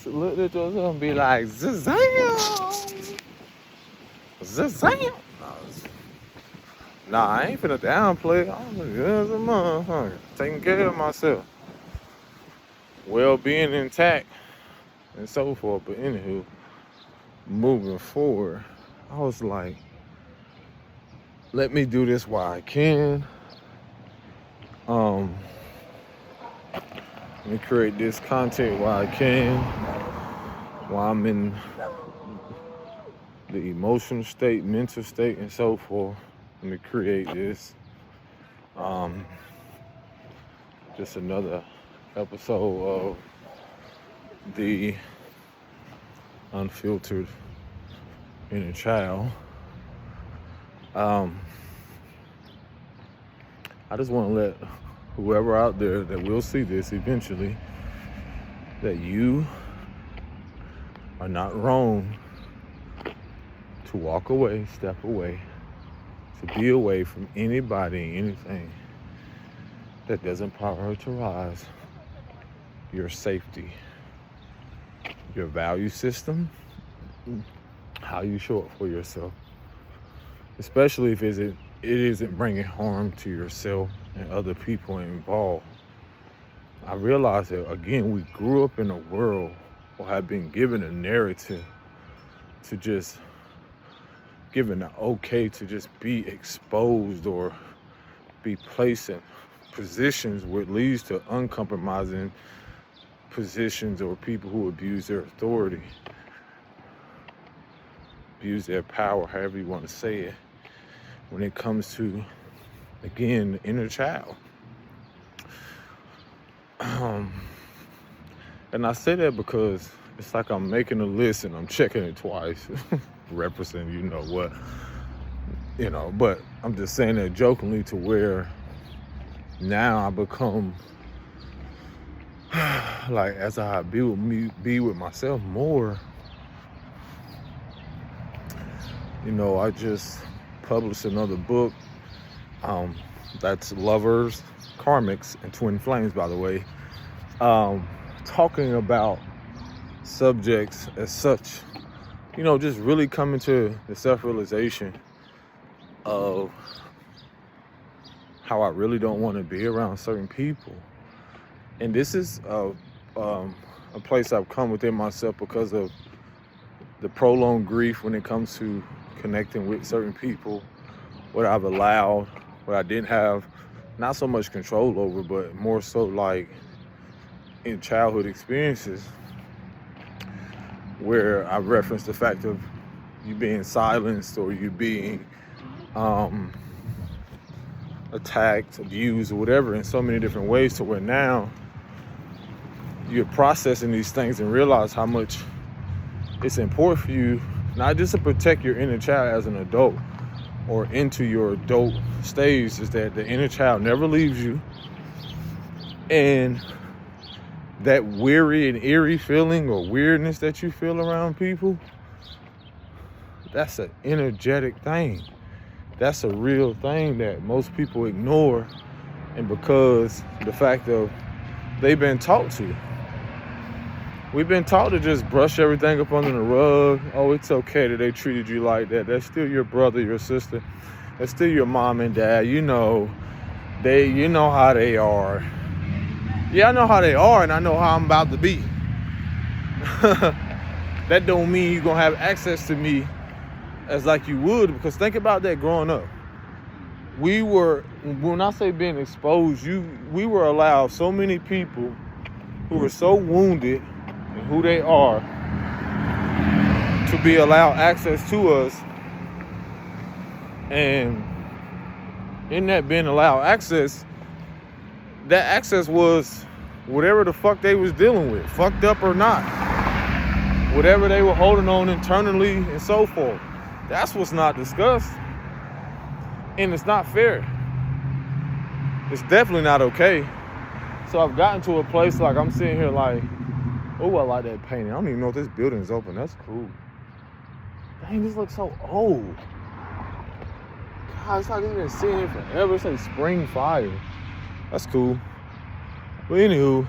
look at yourself and be like, Zazam! Zazam! Nah, I ain't finna downplay it. I'm good as a motherfucker. Taking care of myself. Well-being intact and so forth. But anywho, moving forward, I was like, let me do this while I can. Let me create this content while I can, while I'm in the emotional state, mental state, and so forth. Let me create this. Just another episode of the Unfiltered Innerchild. I just want to let whoever out there that will see this eventually, that you are not wrong to walk away, step away, to be away from anybody, anything that doesn't prioritize your safety, your value system, how you show up for yourself, especially if it isn't bringing harm to yourself and other people involved. I realize that, again, we grew up in a world or have been given a narrative to just given the okay to just be exposed or be placed in positions where it leads to uncompromising positions or people who abuse their authority, abuse their power, however you want to say it, when it comes to, again, the inner child. And I say that because it's like I'm making a list and I'm checking it twice, referencing you know what, but I'm just saying that jokingly to where now I become like, as I be with myself more, I just published another book that's Lovers, Karmics, and Twin Flames, by the way, talking about subjects as such, just really coming to the self-realization of how I really don't want to be around certain people. And this is a place I've come within myself because of the prolonged grief when it comes to connecting with certain people, what I've allowed, what I didn't have not so much control over, but more so like in childhood experiences where I referenced the fact of you being silenced or you being attacked, abused, or whatever in so many different ways, to where now you're processing these things and realize how much it's important for you not just to protect your inner child as an adult or into your adult stage, is that the inner child never leaves you. And that weary and eerie feeling or weirdness that you feel around people, that's an energetic thing. That's a real thing that most people ignore. And because the fact of they've been taught to. We've been taught to just brush everything up under the rug. Oh, it's okay that they treated you like that. That's still your brother, your sister. That's still your mom and dad. You know how they are. Yeah, I know how they are, and I know how I'm about to be. That don't mean you're going to have access to me as like you would, because think about that growing up. When I say being exposed, we were allowed so many people who were so wounded in who they are to be allowed access to us. And in that being allowed access, that access was whatever the fuck they was dealing with, fucked up or not, whatever they were holding on internally and so forth. That's what's not discussed. And it's not fair. It's definitely not okay. So I've gotten to a place like I'm sitting here like, oh, I like that painting. I don't even know if this building is open. That's cool. Dang, this looks so old. God, it's like it's been sitting here forever. It's like spring fire. That's cool. But anywho,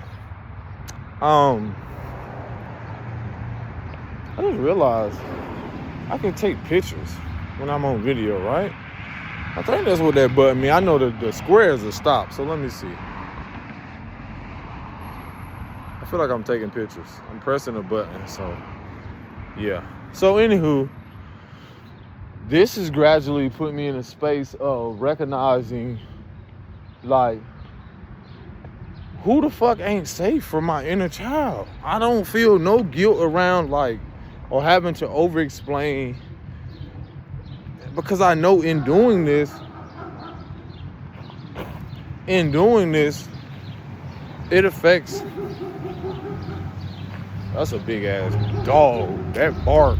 I just realized I can take pictures when I'm on video, right? I think that's what that button means. I know the square is a stop, so let me see. I feel like I'm taking pictures. I'm pressing a button, so yeah. So anywho, this is gradually putting me in a space of recognizing, like, who the fuck ain't safe for my inner child? I don't feel no guilt around, like, or having to over-explain, because I know in doing this, it affects. That's a big ass dog. That bark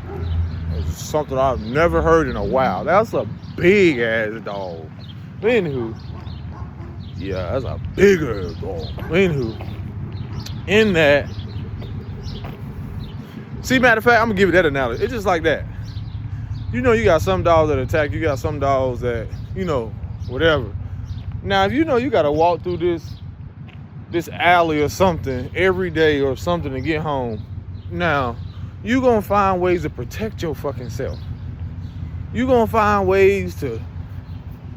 is something I've never heard in a while. That's a big ass dog. Anywho, yeah, that's a bigger dog. Anywho, in that, see, matter of fact, I'm gonna give you that analogy. It's just like that. You know, you got some dogs that attack. You got some dogs that, you know, whatever. Now, if you know you gotta walk through this alley or something every day or something to get home, now you gonna find ways to protect your fucking self. You gonna find ways to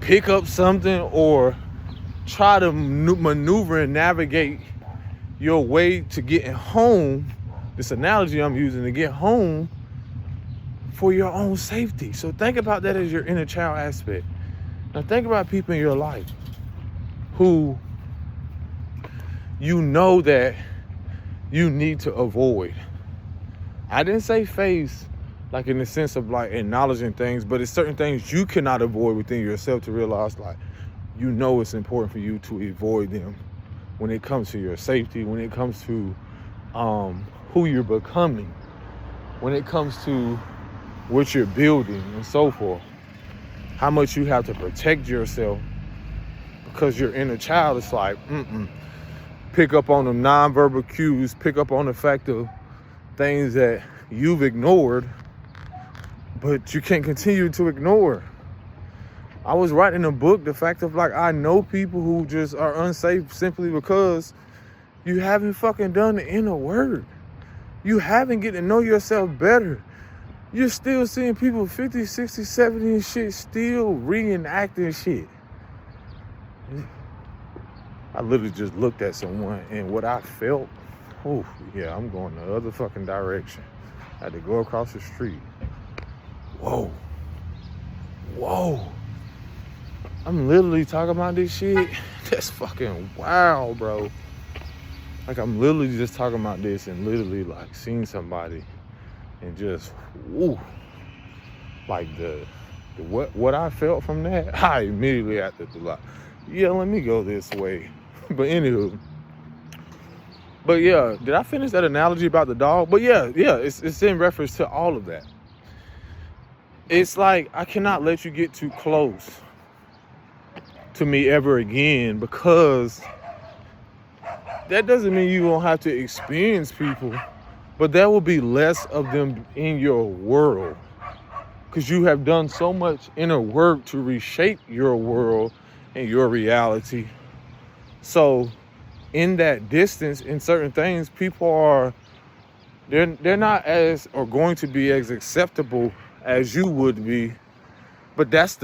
pick up something or try to maneuver and navigate your way to getting home. This analogy I'm using, to get home for your own safety. So think about that as your inner child aspect. Now think about people in your life who you know that you need to avoid. I didn't say face, like in the sense of like acknowledging things, but it's certain things you cannot avoid within yourself to realize, like, you know it's important for you to avoid them when it comes to your safety, when it comes to who you're becoming, when it comes to what you're building and so forth. How much you have to protect yourself, because your inner child is like, pick up on them nonverbal cues, pick up on the fact of things that you've ignored, but you can't continue to ignore. I was writing a book, the fact of, like, I know people who just are unsafe simply because you haven't fucking done the inner work. You haven't get to know yourself better. You're still seeing people 50, 60, 70 and shit still reenacting shit. I literally just looked at someone and what I felt, oh yeah, I'm going the other fucking direction. I had to go across the street. Whoa. I'm literally talking about this shit. That's fucking wild, bro. Like, I'm literally just talking about this and literally, like, seeing somebody and just, woo. Like, the what I felt from that, I immediately had to do, like, yeah, let me go this way. But anywho, did I finish that analogy about the dog? But yeah, it's in reference to all of that. It's like, I cannot let you get too close to me ever again, because that doesn't mean you won't have to experience people, but there will be less of them in your world, because you have done so much inner work to reshape your world and your reality. So in that distance, in certain things, people are, they're not as, or going to be as acceptable as you would be. But that's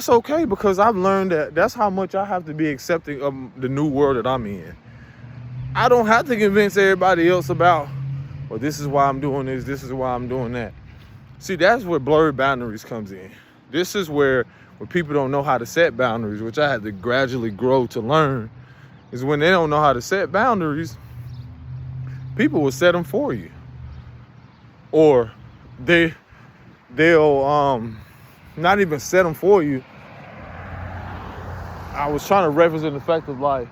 okay, because I've learned that that's how much I have to be accepting of the new world that I'm in. I don't have to convince everybody else about, well, this is why I'm doing this, this is why I'm doing that. See, that's where blurry boundaries comes in. This is where people don't know how to set boundaries, which I had to gradually grow to learn, is when they don't know how to set boundaries, people will set them for you. Or they'll not even set them for you. I was trying to represent the fact of, like,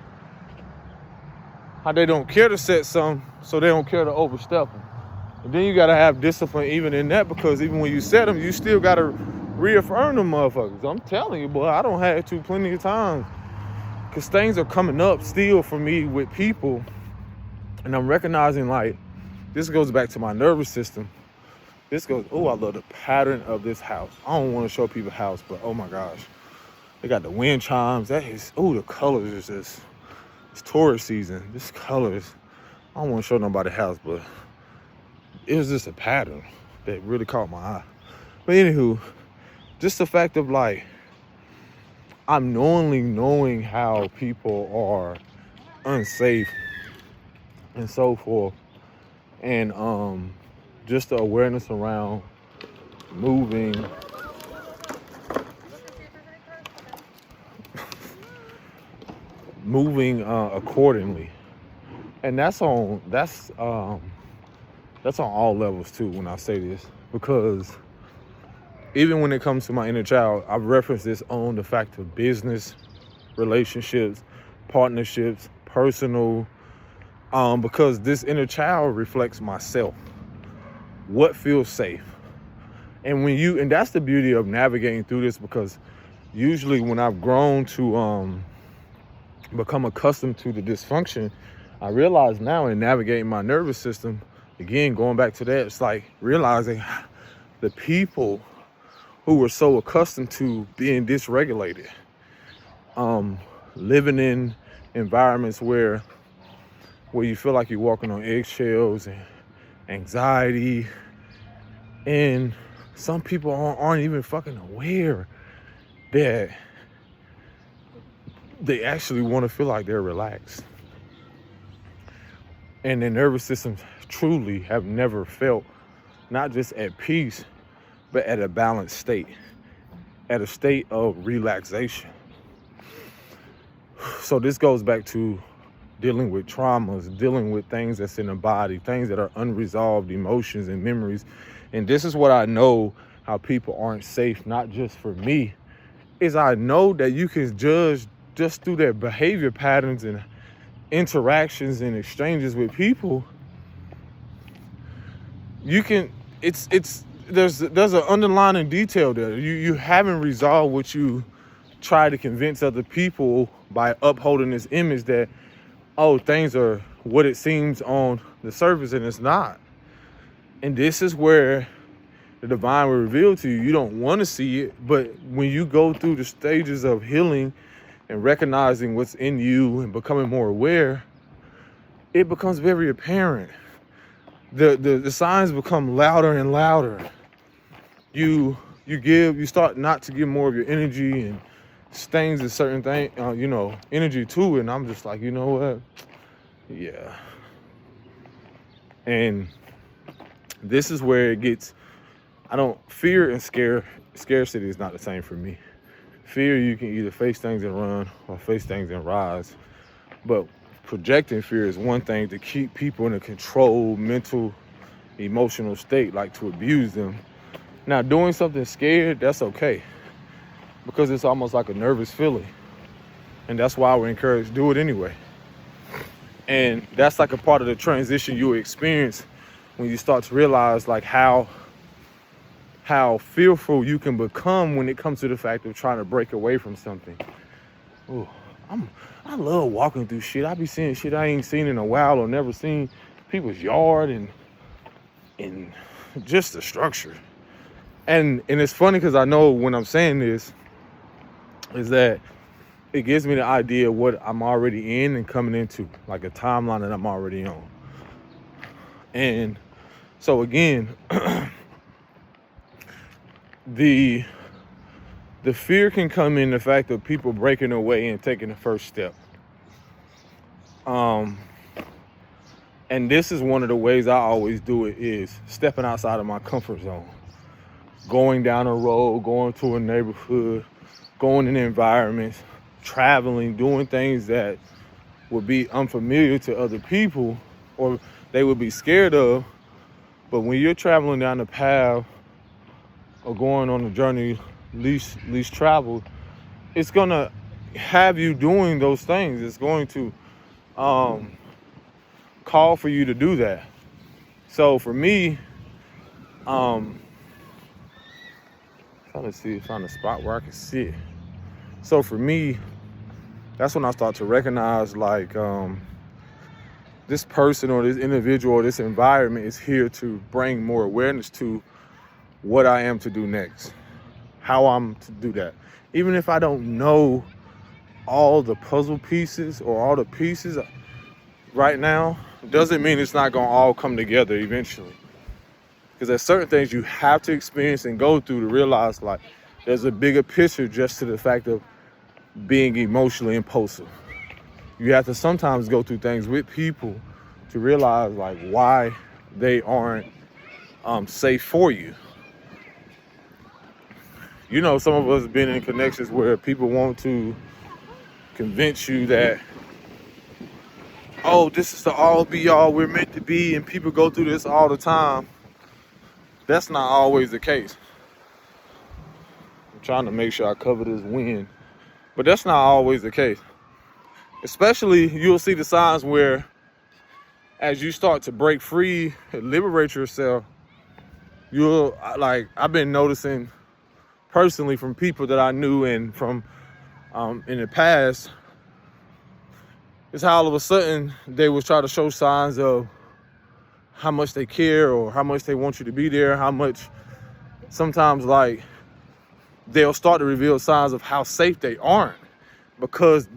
how they don't care to set some, so they don't care to overstep them. And then you got to have discipline even in that, because even when you set them, you still got to reaffirm them motherfuckers. I'm telling you, boy, I don't have to plenty of times, because things are coming up still for me with people, and I'm recognizing, like, this goes back to my nervous system. This goes, oh, I love the pattern of this house. I don't want to show people house, but oh my gosh. They got the wind chimes. That is, oh, the colors is just, it's tourist season. This colors, I don't want to show nobody house, but it was just a pattern that really caught my eye. But anywho, just the fact of like, I'm knowing how people are unsafe and so forth, and just the awareness around moving accordingly. And that's on all levels too when I say this, because even when it comes to my inner child, I've referenced this on the fact of business, relationships, partnerships, personal, because this inner child reflects myself. What feels safe? And and that's the beauty of navigating through this, because usually when I've grown to become accustomed to the dysfunction, I realize now in navigating my nervous system, again, going back to that, it's like realizing the people who were so accustomed to being dysregulated, living in environments where you feel like you're walking on eggshells, and anxiety, and some people aren't even fucking aware that they actually want to feel like they're relaxed, and their nervous systems truly have never felt not just at peace, but at a balanced state, at a state of relaxation. So this goes back to dealing with traumas, dealing with things that's in the body, things that are unresolved emotions and memories. And this is what I know how people aren't safe, not just for me, is I know that you can judge just through their behavior patterns and interactions and exchanges with people. You can, there's an underlying detail there. You haven't resolved what you try to convince other people by upholding this image that, oh, things are what it seems on the surface, and it's not. And this is where the divine will reveal to you. You don't want to see it, but when you go through the stages of healing and recognizing what's in you and becoming more aware, it becomes very apparent. The signs become louder and louder. You start not to give more of your energy and stings a certain thing, energy to it. And I'm just like, you know what? Yeah. And this is where it gets, fear and scarcity is not the same for me. Fear, you can either face things and run or face things and rise. But projecting fear is one thing to keep people in a controlled mental, emotional state, like to abuse them. Now, doing something scared, that's okay, because it's almost like a nervous feeling. And that's why we're encouraged to do it anyway. And that's like a part of the transition you experience when you start to realize like how fearful you can become when it comes to the fact of trying to break away from something. Ooh, I love walking through shit. I be seeing shit I ain't seen in a while or never seen. People's yard and just the structure. And it's funny because I know when I'm saying this is that it gives me the idea of what I'm already in and coming into, like a timeline that I'm already on. And so again, the fear can come in the fact of people breaking away and taking the first step. And this is one of the ways I always do it, is stepping outside of my comfort zone. Going down a road, going to a neighborhood, going in environments, traveling, doing things that would be unfamiliar to other people or they would be scared of. But when you're traveling down the path or going on a journey least traveled, it's gonna have you doing those things. It's going to call for you to do that. So for me, trying to find a spot where I can sit. So for me, that's when I start to recognize like this person or this individual or this environment is here to bring more awareness to what I am to do next, how I'm to do that. Even if I don't know all the puzzle pieces or all the pieces right now, doesn't mean it's not gonna all come together eventually. Because there's certain things you have to experience and go through to realize like there's a bigger picture just to the fact of being emotionally impulsive. You have to sometimes go through things with people to realize like why they aren't safe for you. You know, some of us have been in connections where people want to convince you that, oh, this is the all be all we're meant to be, and people go through this all the time. That's not always the case. I'm trying to make sure I cover this wind, but that's not always the case. Especially, you'll see the signs where as you start to break free and liberate yourself, you'll, like, I've been noticing personally from people that I knew and from in the past, is how all of a sudden they will try to show signs of how much they care or how much they want you to be there, how much sometimes like they'll start to reveal signs of how safe they aren't, because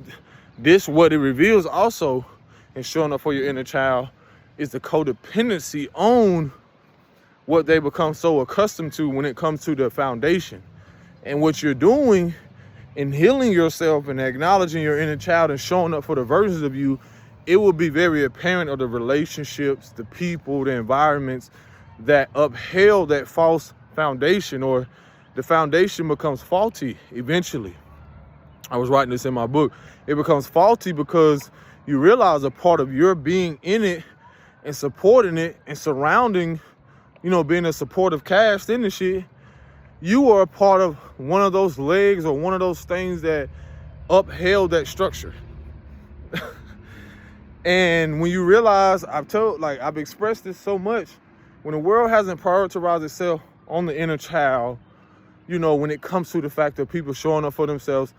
this, what it reveals also in showing up for your inner child, is the codependency on what they become so accustomed to when it comes to the foundation. And what you're doing in healing yourself and acknowledging your inner child and showing up for the versions of you, it will be very apparent of the relationships, the people, the environments that upheld that false foundation, or the foundation becomes faulty eventually. I was writing this in my book. It becomes faulty because you realize a part of your being in it and supporting it and surrounding, you know, being a supportive cast in the shit, you are a part of one of those legs or one of those things that upheld that structure. And when you realize, I've expressed this so much, when the world hasn't prioritized itself on the inner child, you know, when it comes to the fact of people showing up for themselves,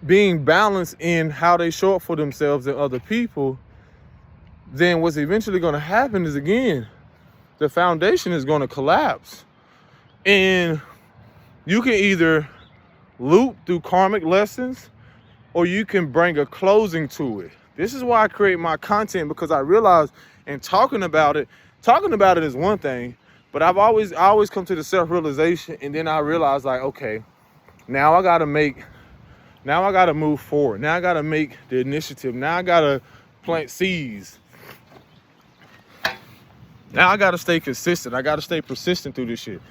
being balanced in how they show up for themselves and other people, then what's eventually going to happen is, again, the foundation is going to collapse. And you can either loop through karmic lessons, or you can bring a closing to it. This is why I create my content, because I realize in talking about it is one thing, but I always come to the self-realization, and then I realize like, okay, now I gotta move forward. Now I gotta make the initiative. Now I gotta plant seeds. Now I gotta stay consistent. I gotta stay persistent through this shit.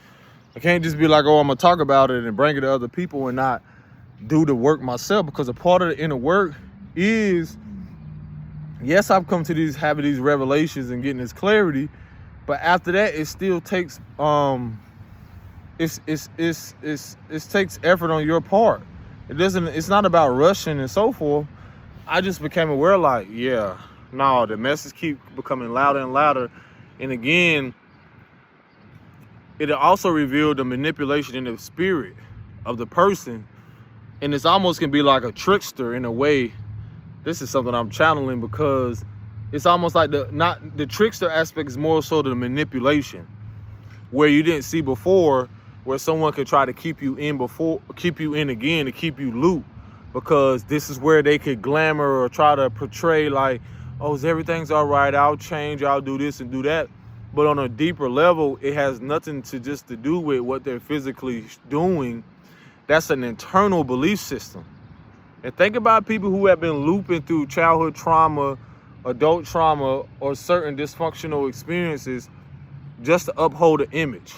I can't just be like, oh, I'm gonna talk about it and bring it to other people and not do the work myself, because a part of the inner work is, yes, I've come to having these revelations and getting this clarity, but after that, it still takes it takes effort on your part. It's not about rushing and so forth. I just became aware, like, yeah, no, the message keep becoming louder and louder. And again, it also revealed the manipulation in the spirit of the person. And it's almost can be like a trickster in a way. This is something I'm channeling, because it's almost like the trickster aspect is more so the manipulation, where you didn't see before, where someone could try to keep you in again to keep you looped, because this is where they could glamour or try to portray like, oh, everything's all right, I'll change, I'll do this and do that. But on a deeper level, it has nothing to do with what they're physically doing. That's an internal belief system. And think about people who have been looping through childhood trauma, adult trauma, or certain dysfunctional experiences just to uphold an image.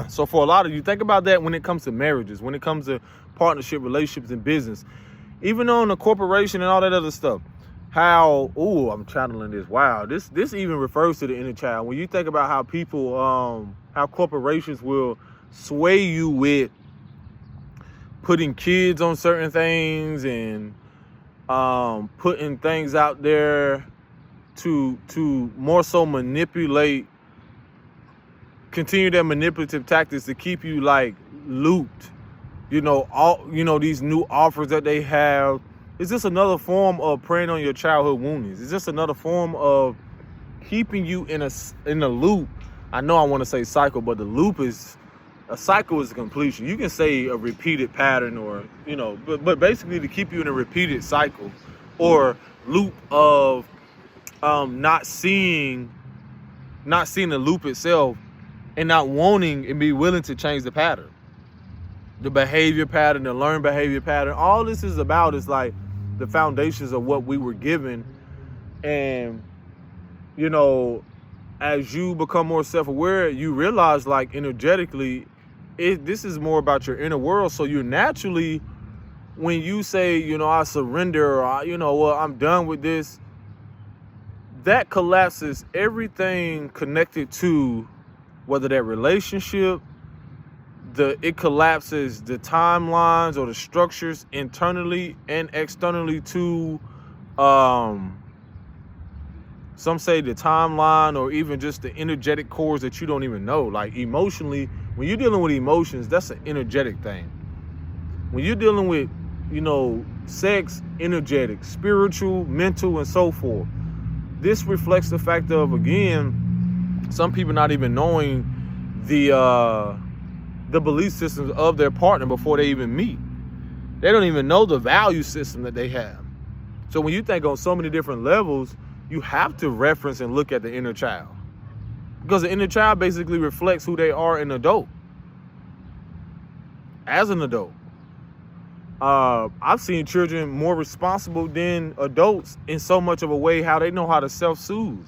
So for a lot of you, think about that when it comes to marriages, when it comes to partnership, relationships, and business, even on a corporation and all that other stuff. How, I'm channeling this. Wow, this even refers to the inner child. When you think about how people, how corporations will sway you with putting kids on certain things and putting things out there to more so manipulate, continue their manipulative tactics to keep you like looped. These new offers that they have. Is this another form of preying on your childhood wounds? Is this another form of keeping you in a loop? I know I want to say cycle, but a cycle is a completion. You can say a repeated pattern, or, but basically to keep you in a repeated cycle or loop of not seeing the loop itself, and not wanting and be willing to change the pattern, the behavior pattern, the learned behavior pattern. All this is about is like the foundations of what we were given. And, you know, as you become more self-aware, you realize, like, energetically, this is more about your inner world. So you naturally, when you say, you know, I surrender, or, you know, well, I'm done with this, that collapses everything connected to whether that relationship, it collapses the timelines or the structures internally and externally to, some say the timeline, or even just the energetic cores that you don't even know. Like emotionally, when you're dealing with emotions, that's an energetic thing. When you're dealing with, you know, sex, energetic, spiritual, mental, and so forth. This reflects the fact of, again, some people not even knowing the belief systems of their partner before they even meet. They don't even know the value system that they have. So when you think on so many different levels, you have to reference and look at the inner child, because the inner child basically reflects who they are in adult. As an adult, I've seen children more responsible than adults in so much of a way, how they know how to self-soothe.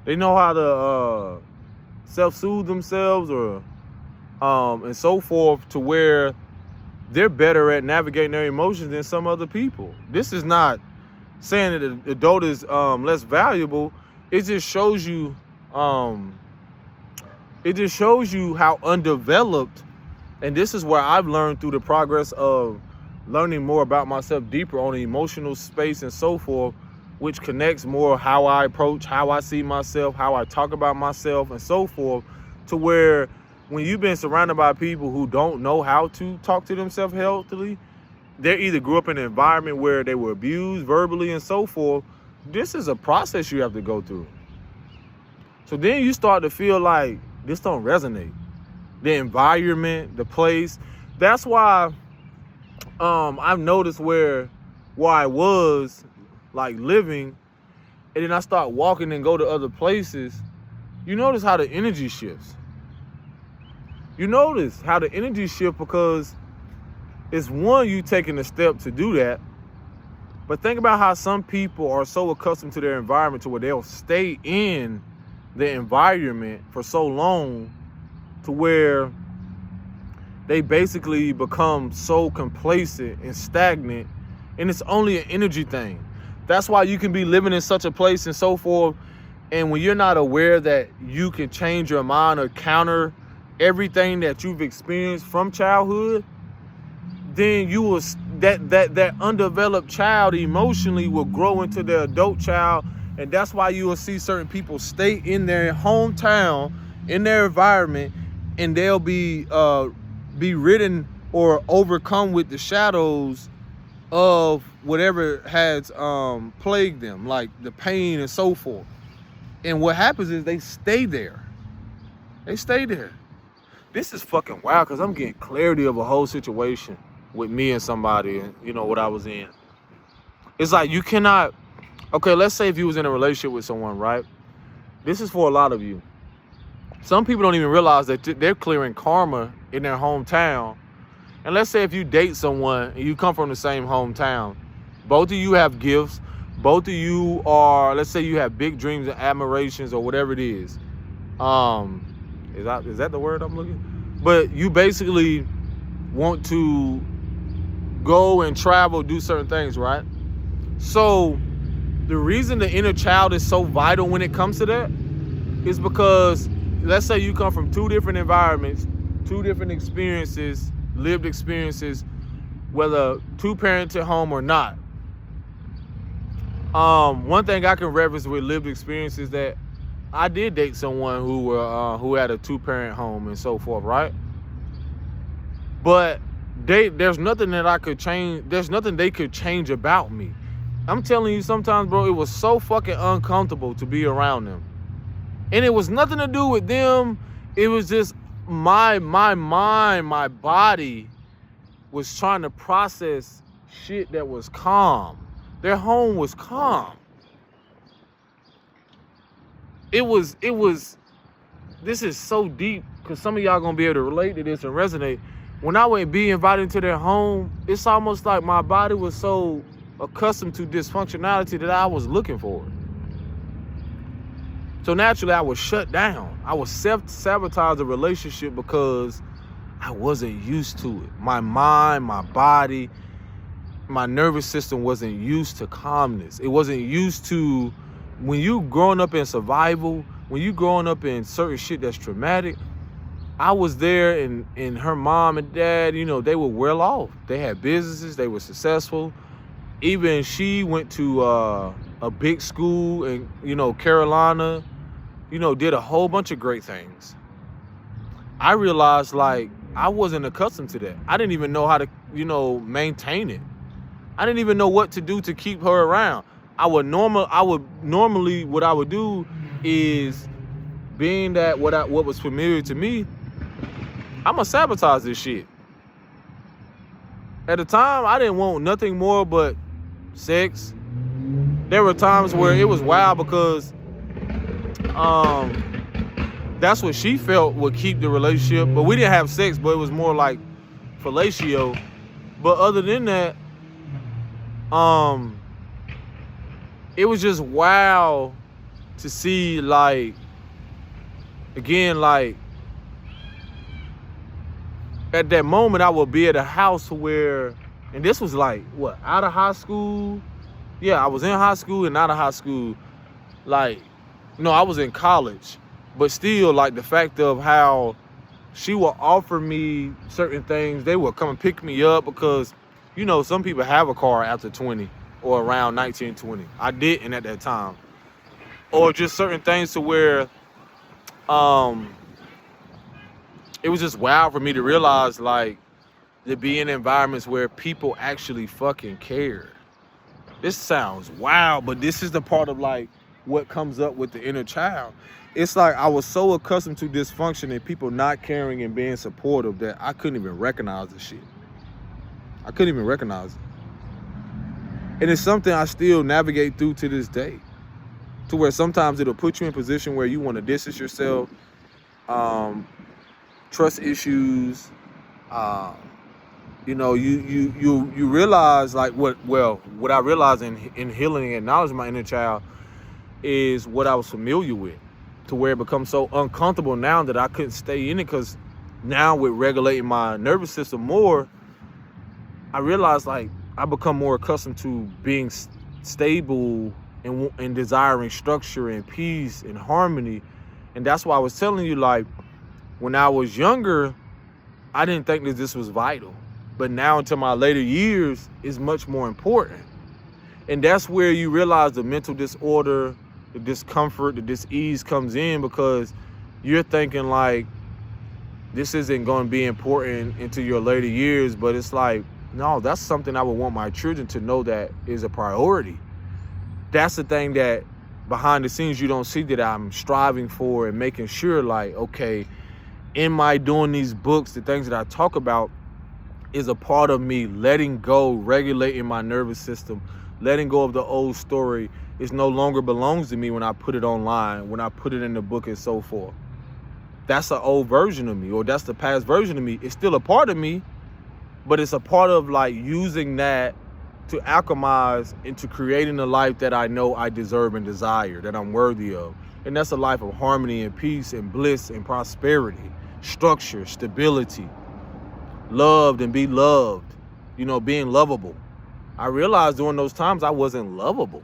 They know how to self-soothe themselves, or and so forth, to where they're better at navigating their emotions than some other people. This is not saying that the adult is less valuable. It just shows you how undeveloped, and this is where I've learned through the progress of learning more about myself deeper on the emotional space and so forth, which connects more how I approach, how I see myself, how I talk about myself and so forth, to where when you've been surrounded by people who don't know how to talk to themselves healthily, they either grew up in an environment where they were abused verbally and so forth. This is a process you have to go through. So then you start to feel like this don't resonate. The environment, the place. That's why I've noticed where I was like living, and then I start walking and go to other places. You notice how the energy shifts. You notice how the energy shifts, because it's one, you taking a step to do that. But think about how some people are so accustomed to their environment to where they'll stay in the environment for so long, to where they basically become so complacent and stagnant, and it's only an energy thing. That's why you can be living in such a place and so forth, and when you're not aware that you can change your mind or counter everything that you've experienced from childhood, then you will, that undeveloped child emotionally will grow into the adult child. And that's why you will see certain people stay in their hometown, in their environment, and they'll be ridden or overcome with the shadows of whatever has plagued them, like the pain and so forth. And what happens is they stay there. They stay there. This is fucking wild, because I'm getting clarity of a whole situation with me and somebody, and you know what I was in. It's like you cannot, okay, let's say if you was in a relationship with someone, right? This is for a lot of you. Some people don't even realize that they're clearing karma in their hometown. And let's say if you date someone and you come from the same hometown, both of you have gifts, both of you are, let's say you have big dreams and admirations or whatever it is. Is that the word I'm looking? But you basically want to go and travel, do certain things, right? So the reason the inner child is so vital when it comes to that is because, let's say you come from two different environments, two different experiences, lived experiences, whether two-parented home or not. One thing I can reference with lived experience is that I did date someone who had a two-parent home and so forth, right? But there's nothing that I could change. There's nothing they could change about me. I'm telling you, sometimes, bro, it was so fucking uncomfortable to be around them. And it was nothing to do with them. It was just my mind, my body was trying to process shit that was calm. Their home was calm. this is so deep because some of y'all gonna be able to relate to this and resonate. When I would be invited into their home, it's almost like my body was so accustomed to dysfunctionality that I was looking for it. So naturally, I was shut down. I was self-sabotage the relationship because I wasn't used to it. My mind, my body, my nervous system wasn't used to calmness. It wasn't used to, when you growing up in survival, when you growing up in certain shit that's traumatic, I was there and her mom and dad, you know, they were well off. They had businesses, they were successful. Even she went to a big school in, you know, Carolina, you know, did a whole bunch of great things. I realized like I wasn't accustomed to that. I didn't even know how to, you know, maintain it. I didn't even know what to do to keep her around. What I would do is, being that what was familiar to me, I'm gonna sabotage this shit. At the time, I didn't want nothing more but sex. There were times where it was wild because that's what she felt would keep the relationship. But we didn't have sex, but it was more like fellatio. But other than that, it was just wild to see, like, again, like, at that moment I would be at a house where, and this was like, what, out of high school? Yeah, I was in high school and out of high school. Like, no, I was in college. But still, like, the fact of how she would offer me certain things, they would come and pick me up because, you know, some people have a car after 20 or around 19, 20. I didn't at that time. Or just certain things to where it was just wild for me to realize, like, to be in environments where people actually fucking cared. This sounds wild, but this is the part of, like, what comes up with the inner child. It's like I was so accustomed to dysfunction and people not caring and being supportive that I couldn't even recognize the shit. I couldn't even recognize it. And it's something I still navigate through to this day. To where sometimes it'll put you in a position where you want to distance yourself, trust issues, you know, you realize, like, what I realized in healing and acknowledging my inner child is what I was familiar with, to where it becomes so uncomfortable now that I couldn't stay in it, because now with regulating my nervous system more, I realized, like, I become more accustomed to being stable and desiring structure and peace and harmony. And that's why I was telling you, like, when I was younger, I didn't think that this was vital. But now into my later years, it's much more important. And that's where you realize the mental disorder, the discomfort, the dis-ease comes in, because you're thinking, like, this isn't going to be important into your later years. But it's like, no, that's something I would want my children to know that is a priority. That's the thing that behind the scenes you don't see that I'm striving for and making sure, like, okay, in my doing these books, the things that I talk about is a part of me letting go, regulating my nervous system, letting go of the old story. It no longer belongs to me when I put it online, when I put it in the book and so forth. That's an old version of me, or that's the past version of me. It's still a part of me, but it's a part of, like, using that to alchemize into creating a life that I know I deserve and desire, that I'm worthy of. And that's a life of harmony and peace and bliss and prosperity, structure, stability, loved and be loved, you know, being lovable. I realized during those times I wasn't lovable.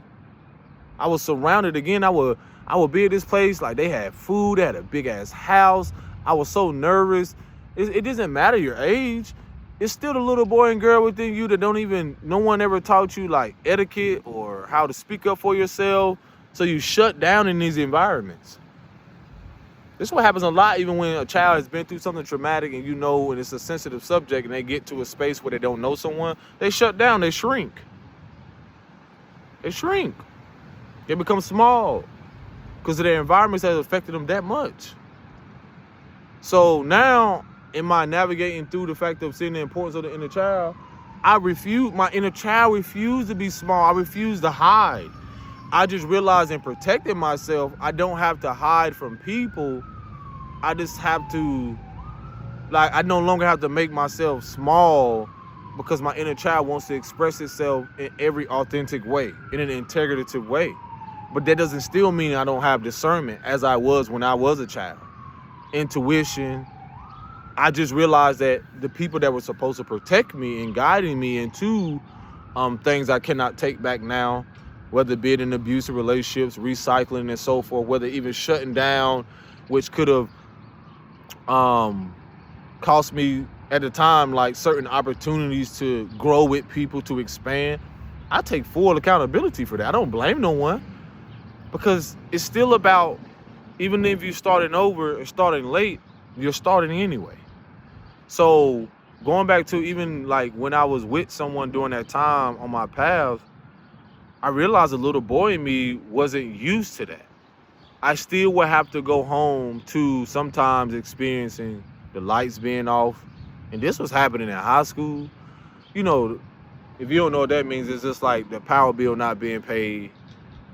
I was surrounded, again, I would be at this place, like, they had food, they had a big ass house. I was so nervous. It doesn't matter your age. It's still the little boy and girl within you that no one ever taught you, like, etiquette or how to speak up for yourself. So you shut down in these environments. This is what happens a lot, even when a child has been through something traumatic and and it's a sensitive subject, and they get to a space where they don't know someone, they shut down, they shrink. They shrink. They become small because their environments has affected them that much. So now, in my navigating through the fact of seeing the importance of the inner child, my inner child refused to be small. I refused to hide. I just realized in protecting myself, I don't have to hide from people. I just have to, like, I no longer have to make myself small because my inner child wants to express itself in every authentic way, in an integrative way. But that doesn't still mean I don't have discernment as I was when I was a child. Intuition. I just realized that the people that were supposed to protect me and guiding me into things I cannot take back now, whether it be in abusive relationships, recycling and so forth, whether even shutting down, which could have cost me at the time like certain opportunities to grow with people, to expand. I take full accountability for that. I don't blame no one, because it's still about, even if you're starting over and starting late, you're starting anyway. So going back to even like when I was with someone during that time on my path, I realized a little boy in me wasn't used to that. I still would have to go home to sometimes experiencing the lights being off. And this was happening in high school. You know, if you don't know what that means, it's just like the power bill not being paid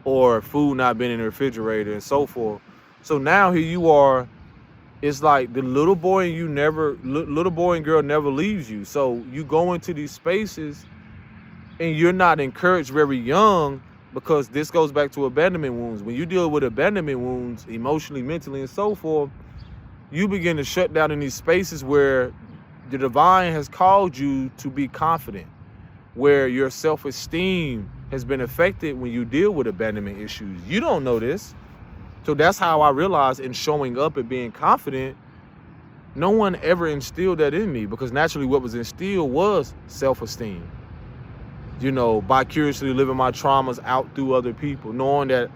or food not being in the refrigerator and so forth. So now here you are, it's like the little boy and girl never leaves you. So you go into these spaces and you're not encouraged very young, because this goes back to abandonment wounds. When you deal with abandonment wounds, emotionally, mentally, and so forth, you begin to shut down in these spaces where the divine has called you to be confident, where your self-esteem has been affected when you deal with abandonment issues. You don't know this. So that's how I realized in showing up and being confident, no one ever instilled that in me, because naturally what was instilled was self-esteem. You know, by curiously living my traumas out through other people, knowing that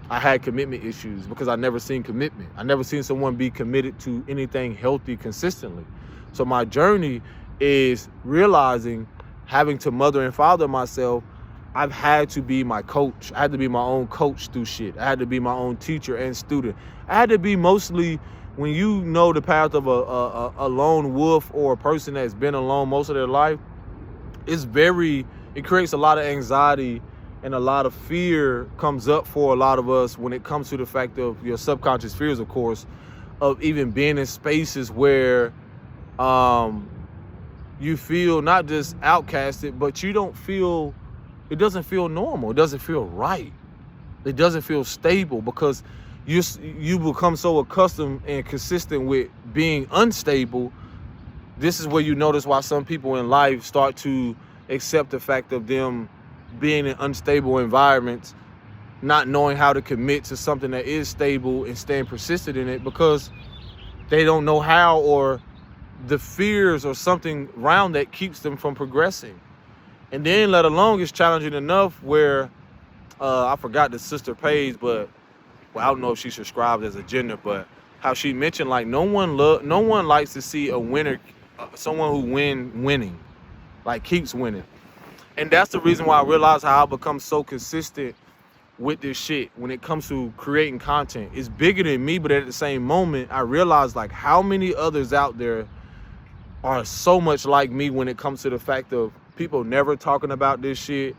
I had commitment issues because I never seen commitment. I never seen someone be committed to anything healthy consistently. So my journey is realizing, having to mother and father myself, I've had to be my coach. I had to be my own coach through shit. I had to be my own teacher and student. I had to be mostly, when you know the path of a lone wolf or a person that's been alone most of their life, it creates a lot of anxiety, and a lot of fear comes up for a lot of us when it comes to the fact of your subconscious fears, of course, of even being in spaces where you feel not just outcasted, but you don't feel, it doesn't feel normal. It doesn't feel right. It doesn't feel stable, because you become so accustomed and consistent with being unstable. This is where you notice why some people in life start to accept the fact of them being in unstable environments, not knowing how to commit to something that is stable and staying persistent in it, because they don't know how, or the fears or something around that keeps them from progressing. And then let alone it's challenging enough where I forgot the sister page, but I don't know if she subscribed as a gender, but how she mentioned like no one likes to see a winner, someone who winning, like keeps winning. And that's the reason why I realized how I become so consistent with this shit when it comes to creating content. It's bigger than me, but at the same moment, I realized like how many others out there are so much like me when it comes to the fact of people never talking about this shit,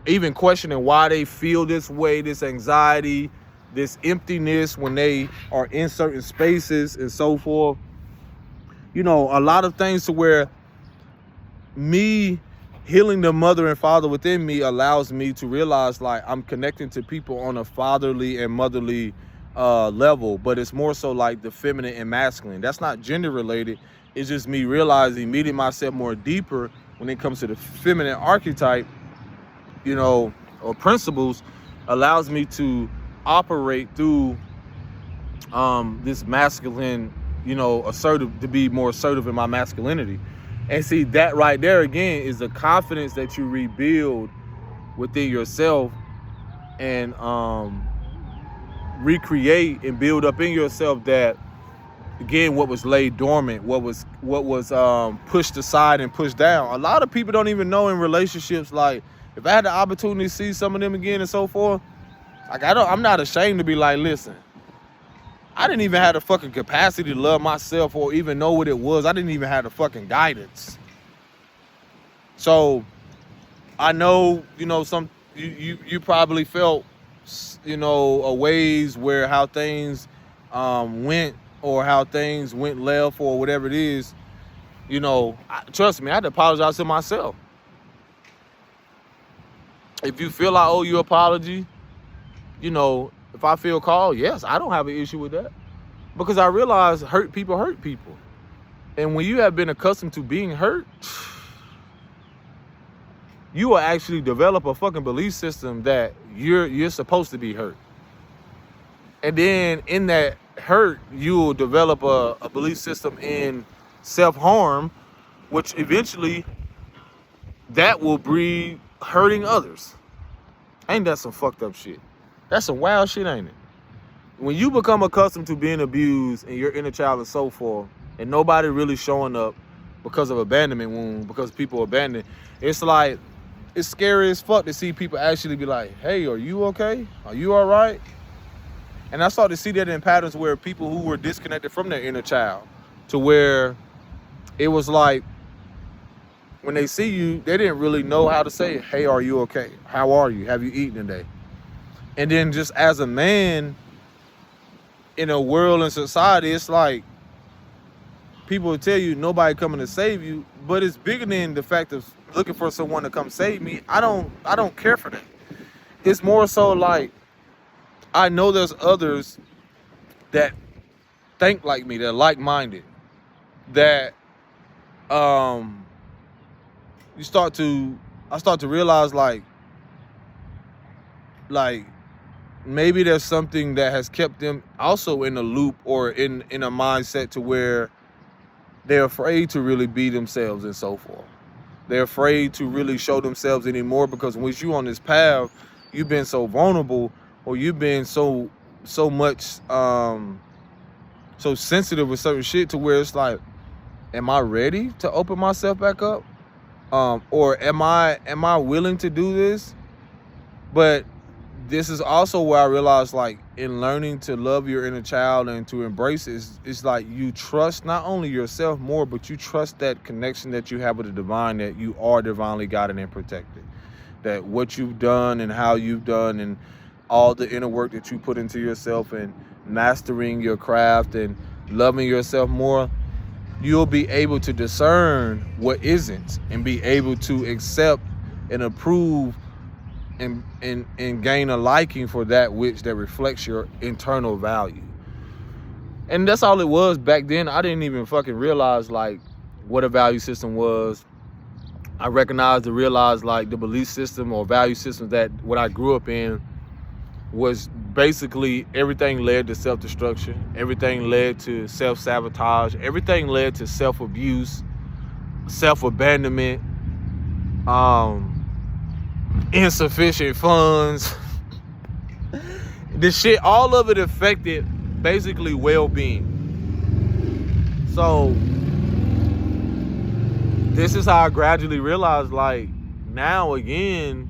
even questioning why they feel this way, this anxiety, this emptiness when they are in certain spaces and so forth. You know, a lot of things to where me healing the mother and father within me allows me to realize like I'm connecting to people on a fatherly and motherly level, but it's more so like the feminine and masculine. That's not gender related. It's just me realizing, meeting myself more deeper when it comes to the feminine archetype, you know, or principles, allows me to operate through this masculine, you know, assertive, to be more assertive in my masculinity. And see, that right there again is the confidence that you rebuild within yourself and recreate and build up in yourself that, again, what was laid dormant, what was pushed aside and pushed down. A lot of people don't even know in relationships, like, if I had the opportunity to see some of them again and so forth, like, I'm not ashamed to be like, listen, I didn't even have the fucking capacity to love myself or even know what it was. I didn't even have the fucking guidance. So I know, you know, you probably felt ways where how things went, or how things went left, or whatever it is, trust me, I had to apologize to myself. If you feel I owe you an apology, if I feel called, yes, I don't have an issue with that. Because I realize hurt people hurt people. And when you have been accustomed to being hurt, you will actually develop a fucking belief system that you're supposed to be hurt. And then in that hurt, you will develop a belief system in self-harm, which eventually that will breed hurting others. Ain't that some fucked up shit? That's some wild shit, ain't it? When you become accustomed to being abused and your inner child and so forth, and nobody really showing up because of abandonment wound, because people abandon, it's like, it's scary as fuck to see people actually be like, hey, are you okay? Are you all right? And I started to see that in patterns where people who were disconnected from their inner child, to where it was like, when they see you, they didn't really know how to say, hey, are you okay? How are you? Have you eaten today? And then just as a man in a world and society, it's like, people will tell you nobody coming to save you, but it's bigger than the fact of looking for someone to come save me. I don't care for that. It's more so like, I know there's others that think like me, that are like-minded, that I start to realize like maybe there's something that has kept them also in a loop, or in a mindset to where they're afraid to really be themselves and so forth. They're afraid to really show themselves anymore, because once you're on this path, you've been so vulnerable, or you've been so much so sensitive with certain shit, to where it's like, am I ready to open myself back up? Or am I willing to do this? But this is also where I realized, like, in learning to love your inner child and to embrace it, it's like you trust not only yourself more, but you trust that connection that you have with the divine, that you are divinely guided and protected. That what you've done and how you've done and all the inner work that you put into yourself and mastering your craft and loving yourself more, you'll be able to discern what isn't, and be able to accept and approve and gain a liking for that which that reflects your internal value. And that's all it was back then. I didn't even fucking realize like what a value system was. I recognized and realized like the belief system or value system that what I grew up in was basically everything led to self-destruction, everything led to self-sabotage, everything led to self-abuse, self-abandonment, insufficient funds. This shit, all of it affected basically well-being. So this is how I gradually realized, like, now again,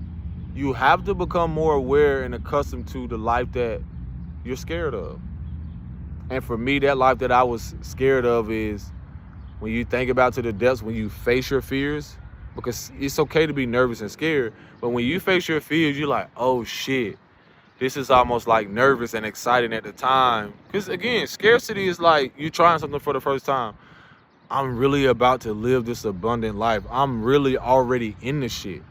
you have to become more aware and accustomed to the life that you're scared of. And for me, that life that I was scared of is when you think about to the depths, when you face your fears, because it's okay to be nervous and scared, but when you face your fears, you're like, oh shit, this is almost like nervous and exciting at the time. Because again, scarcity is like you trying something for the first time. I'm really about to live this abundant life. I'm really already in the shit.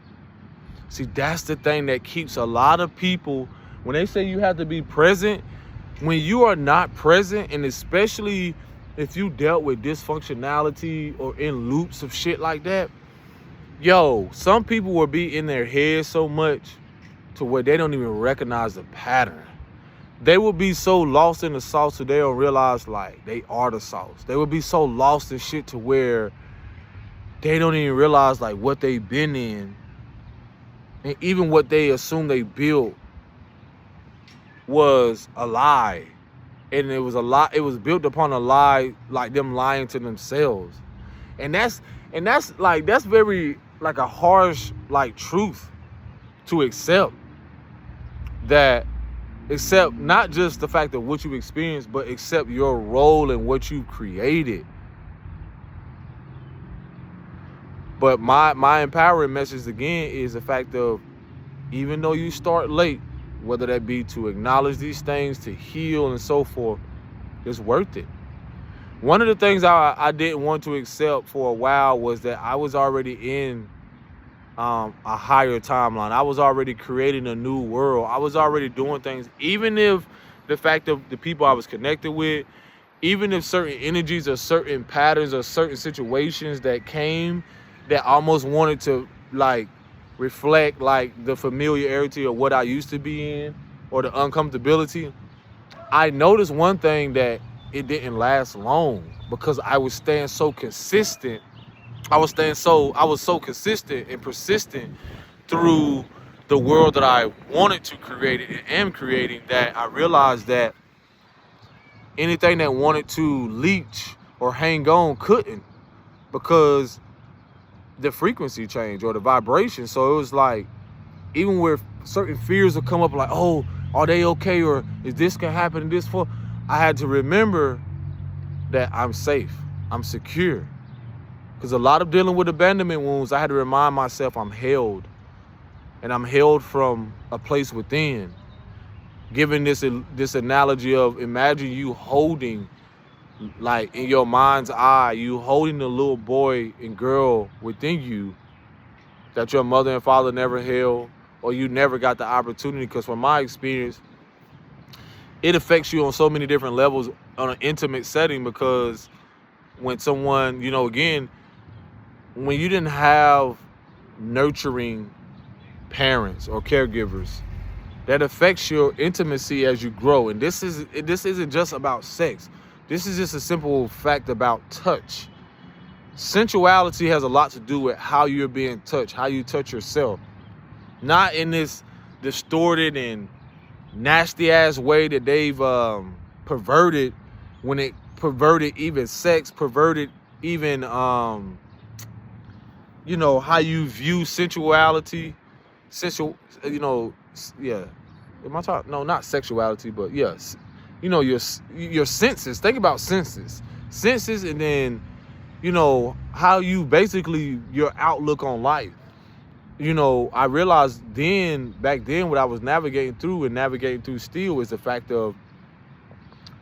See, that's the thing that keeps a lot of people, when they say you have to be present, when you are not present, and especially if you dealt with dysfunctionality or in loops of shit like that, yo, some people will be in their head so much to where they don't even recognize the pattern. They will be so lost in the sauce that they don't realize like they are the sauce. They will be so lost in shit to where they don't even realize like what they've been in. And even what they assume they built was a lie. And it was a lie. It was built upon a lie, like them lying to themselves. And that's very like a harsh like truth to accept. That accept not just the fact of what you've experienced, but accept your role in what you've created. But my empowering message again is the fact of, even though you start late, whether that be to acknowledge these things, to heal and so forth, it's worth it. One of the things I didn't want to accept for a while was that I was already in a higher timeline. I was already creating a new world. I was already doing things, even if the fact of the people I was connected with, even if certain energies or certain patterns or certain situations that came that almost wanted to like reflect like the familiarity of what I used to be in or the uncomfortability, I noticed one thing, that it didn't last long because I was staying so consistent. I was so consistent and persistent through the world that I wanted to create and am creating, that I realized that anything that wanted to leech or hang on couldn't, because the frequency changed or the vibration. So it was like, even where certain fears would come up, like, oh, are they okay, or is this gonna happen in this for? I had to remember that I'm safe, I'm secure. Because a lot of dealing with abandonment wounds, I had to remind myself I'm held, and I'm held from a place within. Giving this analogy of, imagine you holding, like in your mind's eye, you holding the little boy and girl within you that your mother and father never held, or you never got the opportunity. Because from my experience, it affects you on so many different levels on an intimate setting, because when someone, you know, again, when you didn't have nurturing parents or caregivers, that affects your intimacy as you grow. And this isn't just about sex. This is just a simple fact about touch. Sensuality has a lot to do with how you're being touched, how you touch yourself. Not in this distorted and nasty ass way that they've perverted, when it perverted even sex, perverted even you know, how you view sensuality, yeah. Am I talking? No, not sexuality, but yes, you know, your senses. Think about senses, and then, you know, how you basically, your outlook on life. You know, I realized back then, what I was navigating through still, is the fact of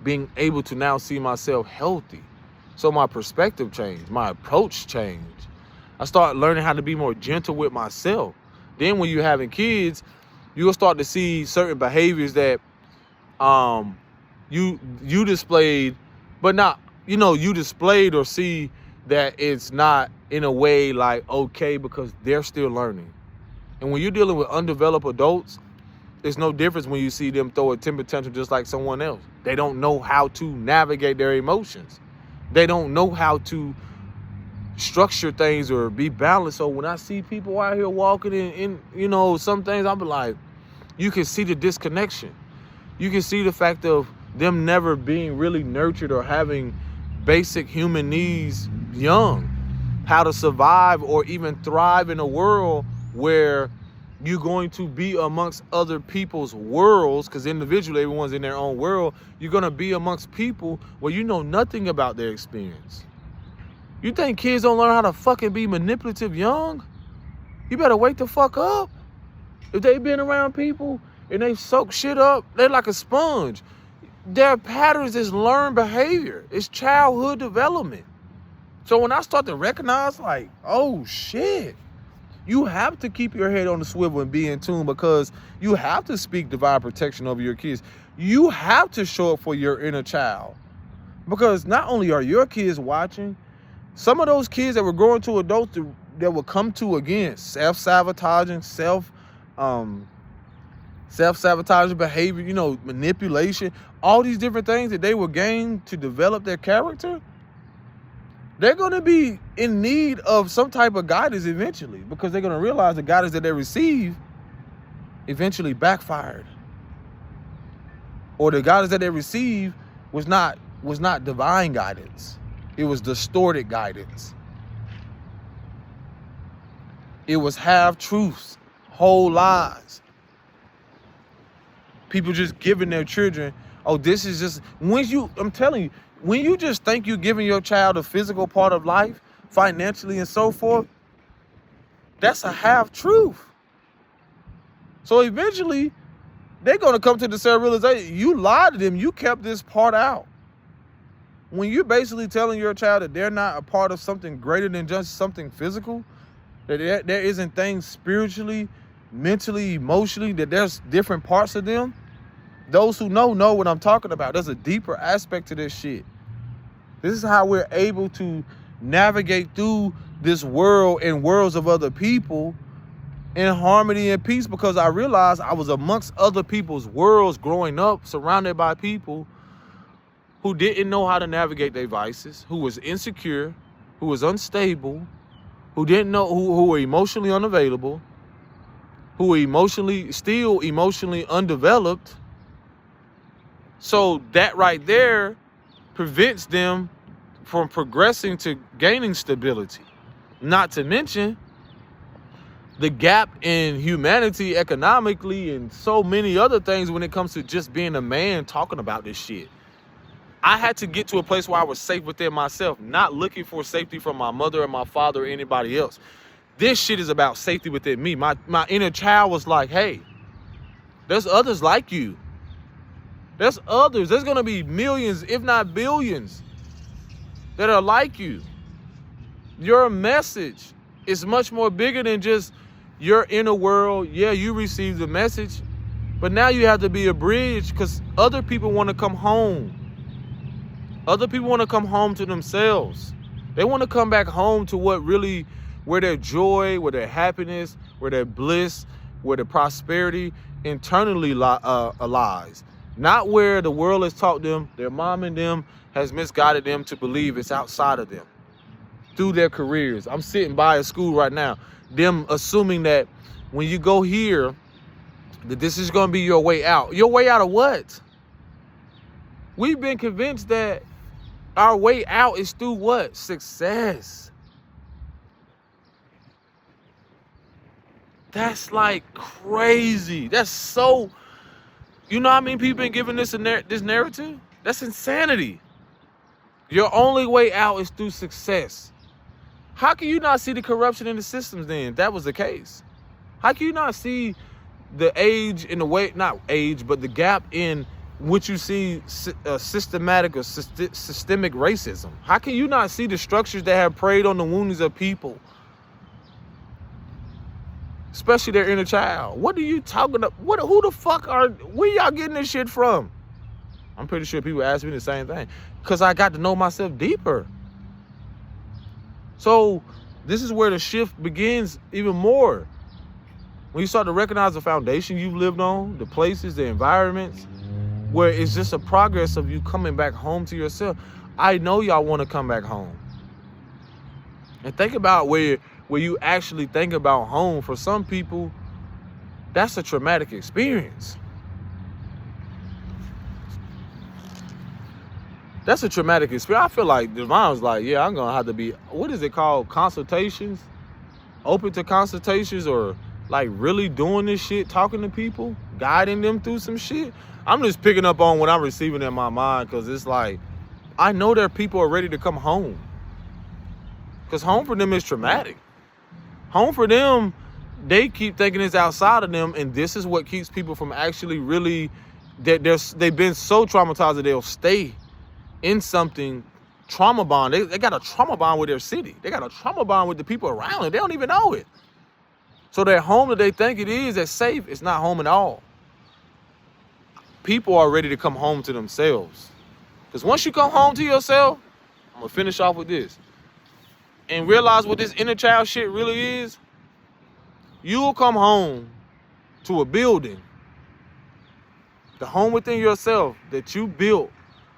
being able to now see myself healthy. So my perspective changed, my approach changed. I started learning how to be more gentle with myself. Then when you're having kids, you'll start to see certain behaviors that you displayed, but not, you know, you displayed or see that it's not in a way like okay, because they're still learning. And when you're dealing with undeveloped adults, it's no difference when you see them throw a temper tantrum just like someone else. They don't know how to navigate their emotions. They don't know how to structure things or be balanced. So when I see people out here walking in, you know, some things, I'll be like, you can see the disconnection. You can see the fact of them never being really nurtured or having basic human needs young. How to survive or even thrive in a world where you're going to be amongst other people's worlds, because individually, everyone's in their own world. You're going to be amongst people where you know nothing about their experience. You think kids don't learn how to fucking be manipulative young? You better wake the fuck up. If they've been around people and they soak shit up, they're like a sponge. Their patterns is learned behavior. It's childhood development. So when I start to recognize, like, oh shit, you have to keep your head on the swivel and be in tune, because you have to speak divine protection over your kids. You have to show up for your inner child, because not only are your kids watching, some of those kids that were growing to adults that will come to, again, self-sabotaging, self-sabotaging behavior, you know, manipulation, all these different things that they will gain to develop their character, they're going to be in need of some type of guidance eventually, because they're going to realize the guidance that they receive eventually backfired, or the guidance that they received was not divine guidance. It was distorted guidance. It was half truths, whole lies. People just giving their children, oh, this is just, I'm telling you, when you just think you're giving your child a physical part of life, financially and so forth, that's a half truth. So eventually, they're going to come to the self-realization. You lied to them. You kept this part out. When you're basically telling your child that they're not a part of something greater than just something physical, that there isn't things spiritually, mentally, emotionally, that there's different parts of them, those who know what I'm talking about. There's a deeper aspect to this shit. This is how we're able to navigate through this world and worlds of other people in harmony and peace, because I realized I was amongst other people's worlds growing up, surrounded by people who didn't know how to navigate their vices, who was insecure, who was unstable, who didn't know, who were emotionally unavailable, who were still emotionally undeveloped. So that right there prevents them from progressing to gaining stability. Not to mention the gap in humanity economically and so many other things when it comes to just being a man talking about this shit. I had to get to a place where I was safe within myself, not looking for safety from my mother or my father or anybody else. This shit is about safety within me. My inner child was like, hey, there's others like you. There's others. There's going to be millions, if not billions, that are like you. Your message is much more bigger than just your inner world. Yeah, you received the message, but now you have to be a bridge, because other people want to come home. Other people want to come home to themselves. They want to come back home to where their joy, where their happiness, where their bliss, where the prosperity internally lies. Not where the world has taught them, their mom and them has misguided them to believe it's outside of them. Through their careers. I'm sitting by a school right now, them assuming that when you go here, that this is going to be your way out. Your way out of what? We've been convinced that our way out is through what? Success. That's like crazy. That's so, you know how many people been given this narrative? That's insanity. Your only way out is through success. How can you not see the corruption in the systems then, if that was the case? How can you not see the age in the way, not age, but the gap in which you see systematic or systemic racism? How can you not see the structures that have preyed on the wounds of people? Especially their inner child. What are you talking about? Who the fuck where y'all getting this shit from? I'm pretty sure people ask me the same thing, because I got to know myself deeper. So this is where the shift begins even more. When you start to recognize the foundation you've lived on, the places, the environments, where it's just a progress of you coming back home to yourself. I know y'all want to come back home. And think about where you actually think about home. For some people, that's a traumatic experience. That's a traumatic experience. I feel like Divine was like, yeah, I'm going to have to be, what is it called? Consultations? Open to consultations, or like really doing this shit, talking to people, guiding them through some shit. I'm just picking up on what I'm receiving in my mind, because it's like, I know there are people are ready to come home. Because home for them is traumatic. Home for them, they keep thinking it's outside of them, and this is what keeps people from actually really, they've been so traumatized that they'll stay in something trauma bond. They got a trauma bond with their city. They got a trauma bond with the people around them. They don't even know it. So their home that they think it is, that's safe, it's not home at all. People are ready to come home to themselves. Because once you come home to yourself, I'm going to finish off with this, and realize what this inner child shit really is, you'll come home to a building, the home within yourself that you built.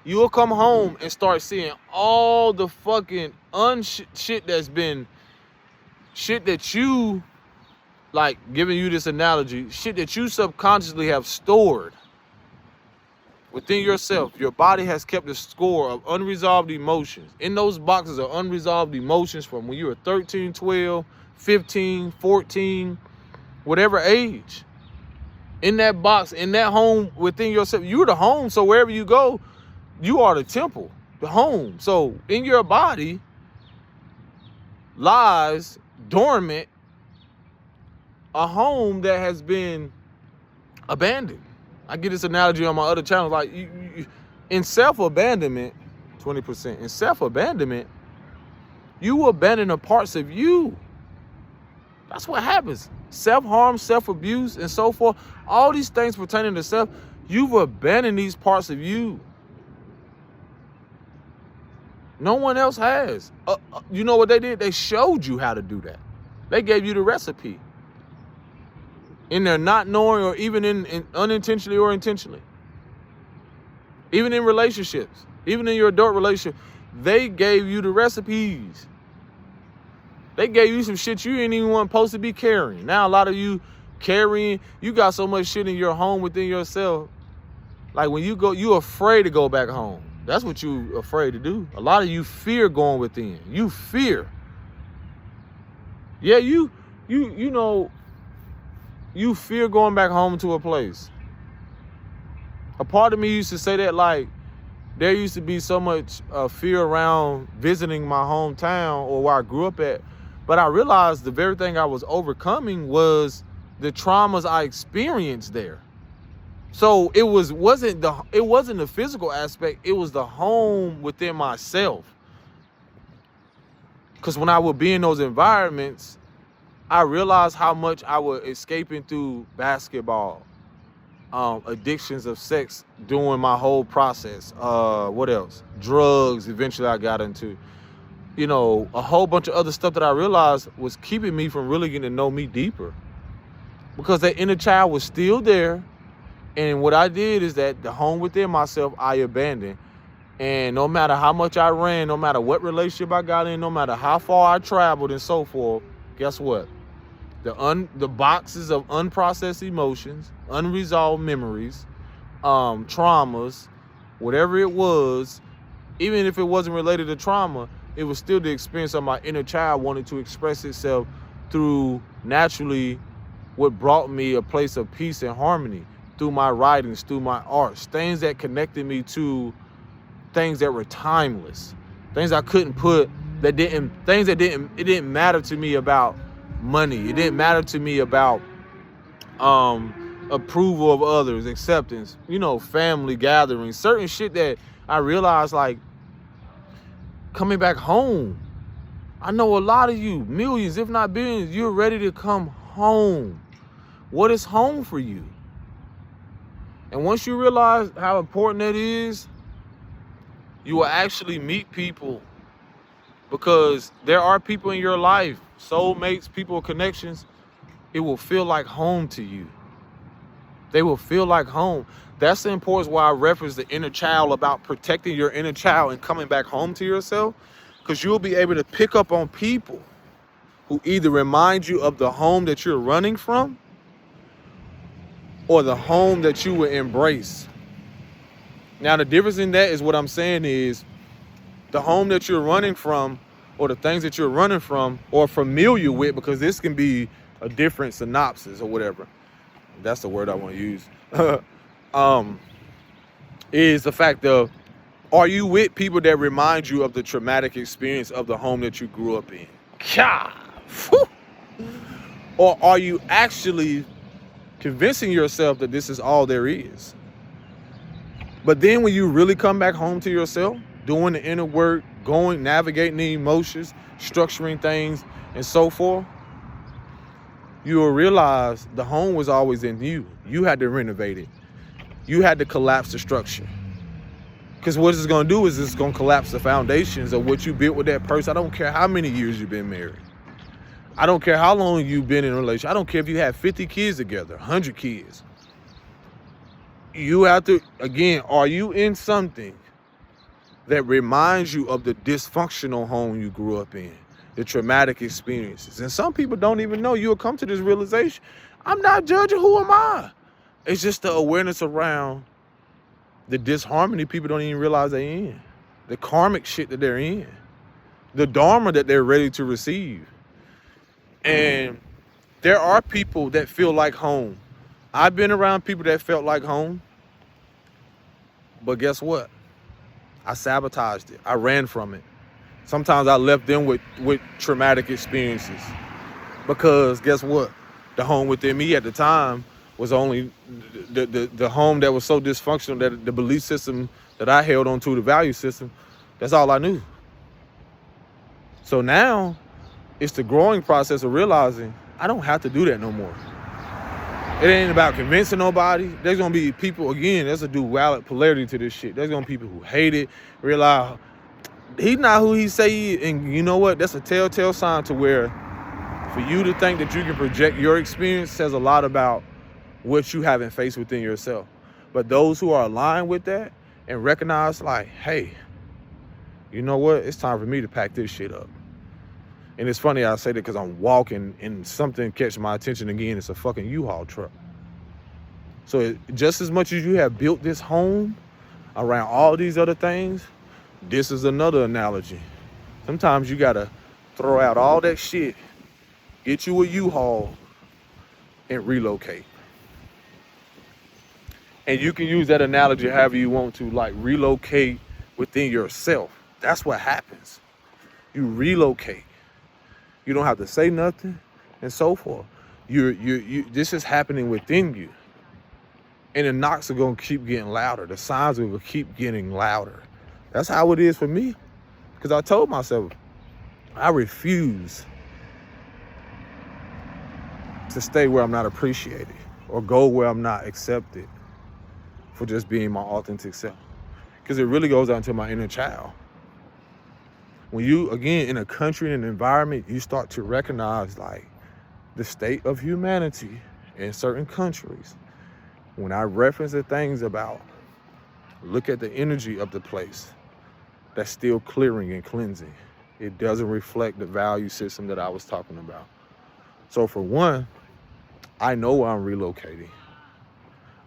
You'll come home and start seeing all the fucking shit that's been, shit that you, like, giving you this analogy, shit that you subconsciously have stored within yourself. Your body has kept a score of unresolved emotions. In those boxes are unresolved emotions from when you were 13, 12, 15, 14, whatever age. In that box, in that home within yourself, you're the home. So wherever you go, you are the temple, the home. So in your body lies dormant a home that has been abandoned. I get this analogy on my other channels. Like, in self-abandonment, 20%, in self-abandonment, you abandon the parts of you. That's what happens. Self-harm, self-abuse, and so forth. All these things pertaining to self, you've abandoned these parts of you. No one else has. You know what they did? They showed you how to do that. They gave you the recipe. In their not knowing, or even in unintentionally or intentionally. Even in relationships. Even in your adult relationship. They gave you the recipes. They gave you some shit you ain't even supposed to be carrying. Now a lot of you carrying, you got so much shit in your home within yourself. Like when you go, you afraid to go back home. That's what you afraid to do. A lot of you fear going within. You fear. Yeah, you know, you fear going back home to a place. A part of me used to say that, like, there used to be so much fear around visiting my hometown or where I grew up at. But I realized the very thing I was overcoming was the traumas I experienced there. So it wasn't the physical aspect, it was the home within myself. Because when I would be in those environments, I realized how much I was escaping through basketball, addictions of sex during my whole process. What else? Drugs, eventually I got into. You know, a whole bunch of other stuff that I realized was keeping me from really getting to know me deeper. Because that inner child was still there. And what I did is that the home within myself, I abandoned. And no matter how much I ran, no matter what relationship I got in, no matter how far I traveled and so forth, guess what? The boxes of unprocessed emotions, unresolved memories, traumas, whatever it was, even if it wasn't related to trauma, it was still the experience of my inner child wanting to express itself through naturally what brought me a place of peace and harmony, through my writings, through my arts, things that connected me to things that were timeless, things I couldn't put, it didn't matter to me about money. It didn't matter to me about approval of others, acceptance, you know, family gatherings, certain shit that I realized, like, coming back home. I know a lot of you, millions, if not billions, you're ready to come home. What is home for you? And once you realize how important that is, you will actually meet people, because there are people in your life, soulmates, people, connections. It will feel like home to you. They will feel like home. That's the importance why I reference the inner child, about protecting your inner child and coming back home to yourself, because you'll be able to pick up on people who either remind you of the home that you're running from or the home that you will embrace. Now, the difference in that is, what I'm saying is, the home that you're running from, or the things that you're running from or familiar with, because this can be a different synopsis or whatever. That's the word I want to use. Is the fact of, are you with people that remind you of the traumatic experience of the home that you grew up in? Or are you actually convincing yourself that this is all there is? But then when you really come back home to yourself, doing the inner work, navigating the emotions, structuring things, and so forth, you will realize the home was always in you. You had to renovate it. You had to collapse the structure. Because what it's going to do is it's going to collapse the foundations of what you built with that person. I don't care how many years you've been married. I don't care how long you've been in a relationship. I don't care if you have 50 kids together, 100 kids. You have to, again, are you in something that reminds you of the dysfunctional home you grew up in, the traumatic experiences? And some people don't even know. You'll come to this realization, I'm not judging, who am I? It's just the awareness around the disharmony people don't even realize they're in, the karmic shit that they're in, the dharma that they're ready to receive. And there are people that feel like home. I've been around people that felt like home, but guess what? I sabotaged it. I ran from it. Sometimes I left them with traumatic experiences, because guess what? The home within me at the time was only the home that was so dysfunctional that the belief system that I held on to, the value system, that's all I knew. So now it's the growing process of realizing I don't have to do that no more. It ain't about convincing nobody. There's gonna be people, again, there's a dual polarity to this shit. There's gonna be people who hate it, realize he's not who he say he is, and you know what? That's a telltale sign to where for you to think that you can project your experience says a lot about what you haven't faced within yourself. But those who are aligned with that and recognize like, hey, you know what? It's time for me to pack this shit up. And it's funny I say that because I'm walking and something catches my attention again. It's a fucking U-Haul truck. So just as much as you have built this home around all these other things, this is another analogy. Sometimes you gotta throw out all that shit, get you a U-Haul, and relocate. And you can use that analogy however you want to, like relocate within yourself. That's what happens. You relocate. You don't have to say nothing and so forth. This is happening within you. And the knocks are gonna keep getting louder. The signs are gonna keep getting louder. That's how it is for me. Because I told myself, I refuse to stay where I'm not appreciated or go where I'm not accepted for just being my authentic self. Because it really goes down to my inner child. When you, again, in a country and an environment, you start to recognize like the state of humanity in certain countries. When I reference the things about, look at the energy of the place, that's still clearing and cleansing. It doesn't reflect the value system that I was talking about. So for one, I know where I'm relocating.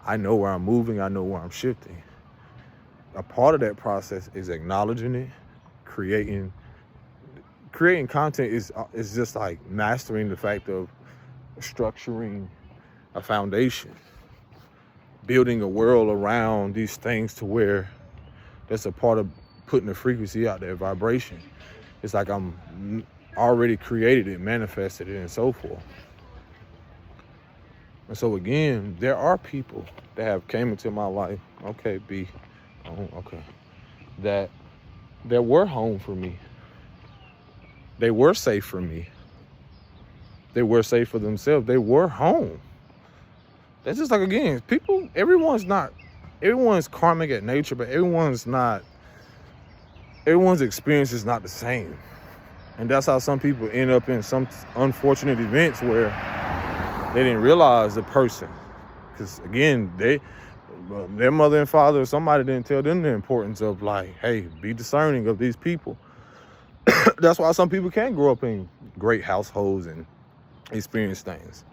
I know where I'm moving. I know where I'm shifting. A part of that process is acknowledging it, creating content is just like mastering the fact of structuring a foundation, building a world around these things to where that's a part of putting the frequency out there, vibration. It's like I'm already created it, manifested it, and so forth. And so again, there are people that have came into my life, okay, that were home for me. They were safe for me. They were safe for themselves. They were home. That's just like, again, people, everyone's karmic at nature, but everyone's experience is not the same. And that's how some people end up in some unfortunate events where they didn't realize the person. Because again, their mother and father or somebody didn't tell them the importance of like, hey, be discerning of these people. That's why some people can grow up in great households and experience things.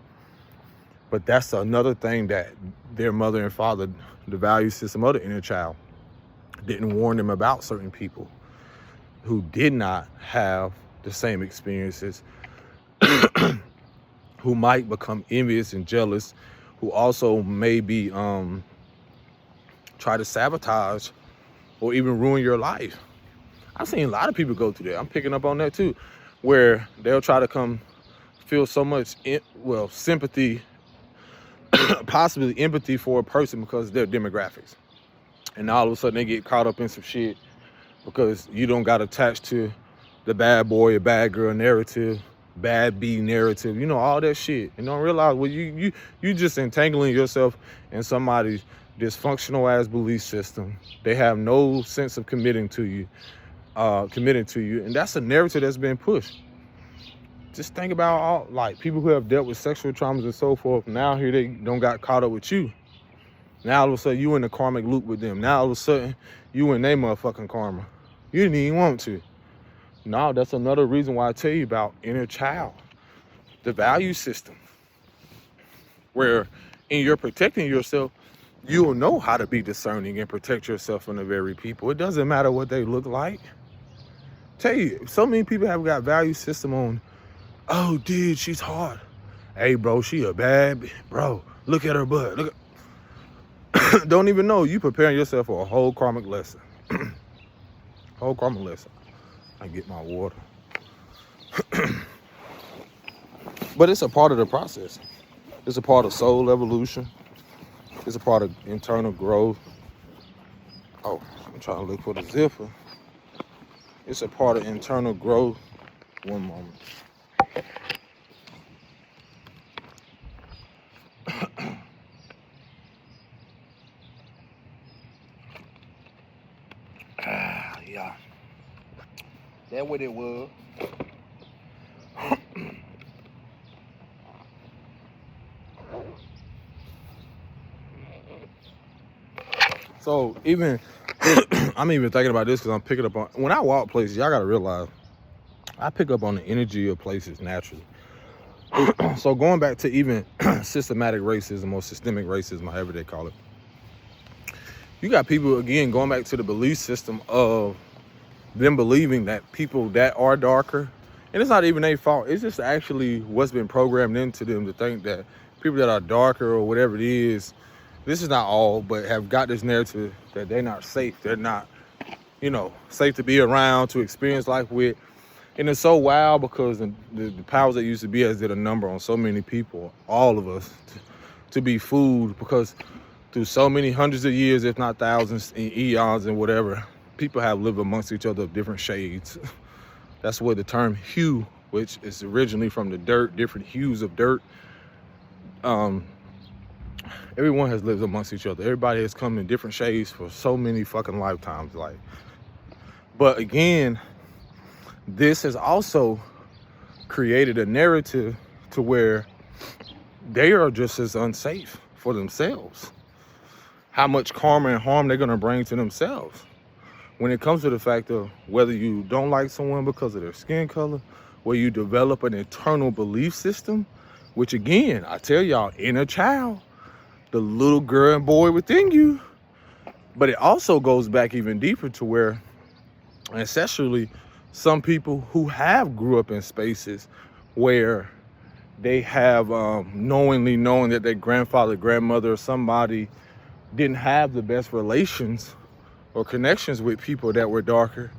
But that's another thing that their mother and father, the value system of the inner child, didn't warn them about certain people who did not have the same experiences, who might become envious and jealous, who also maybe try to sabotage or even ruin your life. I've seen a lot of people go through that. I'm picking up on that too, where they'll try to come feel so much, sympathy, possibly empathy for a person because of their demographics. And all of a sudden they get caught up in some shit because you don't got attached to the bad boy or bad girl narrative, bad B narrative, all that shit. And don't realize, well, you just entangling yourself in somebody's dysfunctional ass belief system. They have no sense of committing to you. And that's a narrative that's been pushed. Just think about all like people who have dealt with sexual traumas and so forth. Now here they don't got caught up with you. Now all of a sudden you in the karmic loop with them. Now all of a sudden you in their motherfucking karma. You didn't even want to. No, that's another reason why I tell you about inner child, the value system, where in your protecting yourself, you will know how to be discerning and protect yourself from the very people. It doesn't matter what they look like. Tell you, so many people have got value system on, oh, dude, she's hard. Hey, bro, she a bad, bro, look at her butt. Look at, don't even know you preparing yourself for a whole karmic lesson. Whole karmic lesson. I get my water. But it's a part of the process. It's a part of soul evolution. It's a part of internal growth. Oh, I'm trying to look for the zipper. It's a part of internal growth. One moment. Yeah. That's what it was. So even, I'm even thinking about this because I'm picking up on, when I walk places, y'all got to realize, I pick up on the energy of places naturally. So going back to even systematic racism or systemic racism, however they call it, you got people, again, going back to the belief system of them believing that people that are darker, and it's not even their fault, it's just actually what's been programmed into them to think that people that are darker or whatever it is, this is not all, but have got this narrative that they're not safe. They're not, safe to be around, to experience life with. And it's so wild because the powers that used to be as did a number on so many people, all of us, to be fooled, because through so many hundreds of years, if not thousands, and eons and whatever, people have lived amongst each other of different shades. That's where the term hue, which is originally from the dirt, different hues of dirt. Everyone has lived amongst each other. Everybody has come in different shades for so many fucking lifetimes. But again, this has also created a narrative to where they are just as unsafe for themselves. How much karma and harm they're gonna bring to themselves. When it comes to the fact of whether you don't like someone because of their skin color, where you develop an internal belief system, which again, I tell y'all, inner child, the little girl and boy within you. But it also goes back even deeper to where ancestrally, some people who have grew up in spaces where they have knowingly knowing that their grandfather, grandmother, or somebody didn't have the best relations or connections with people that were darker,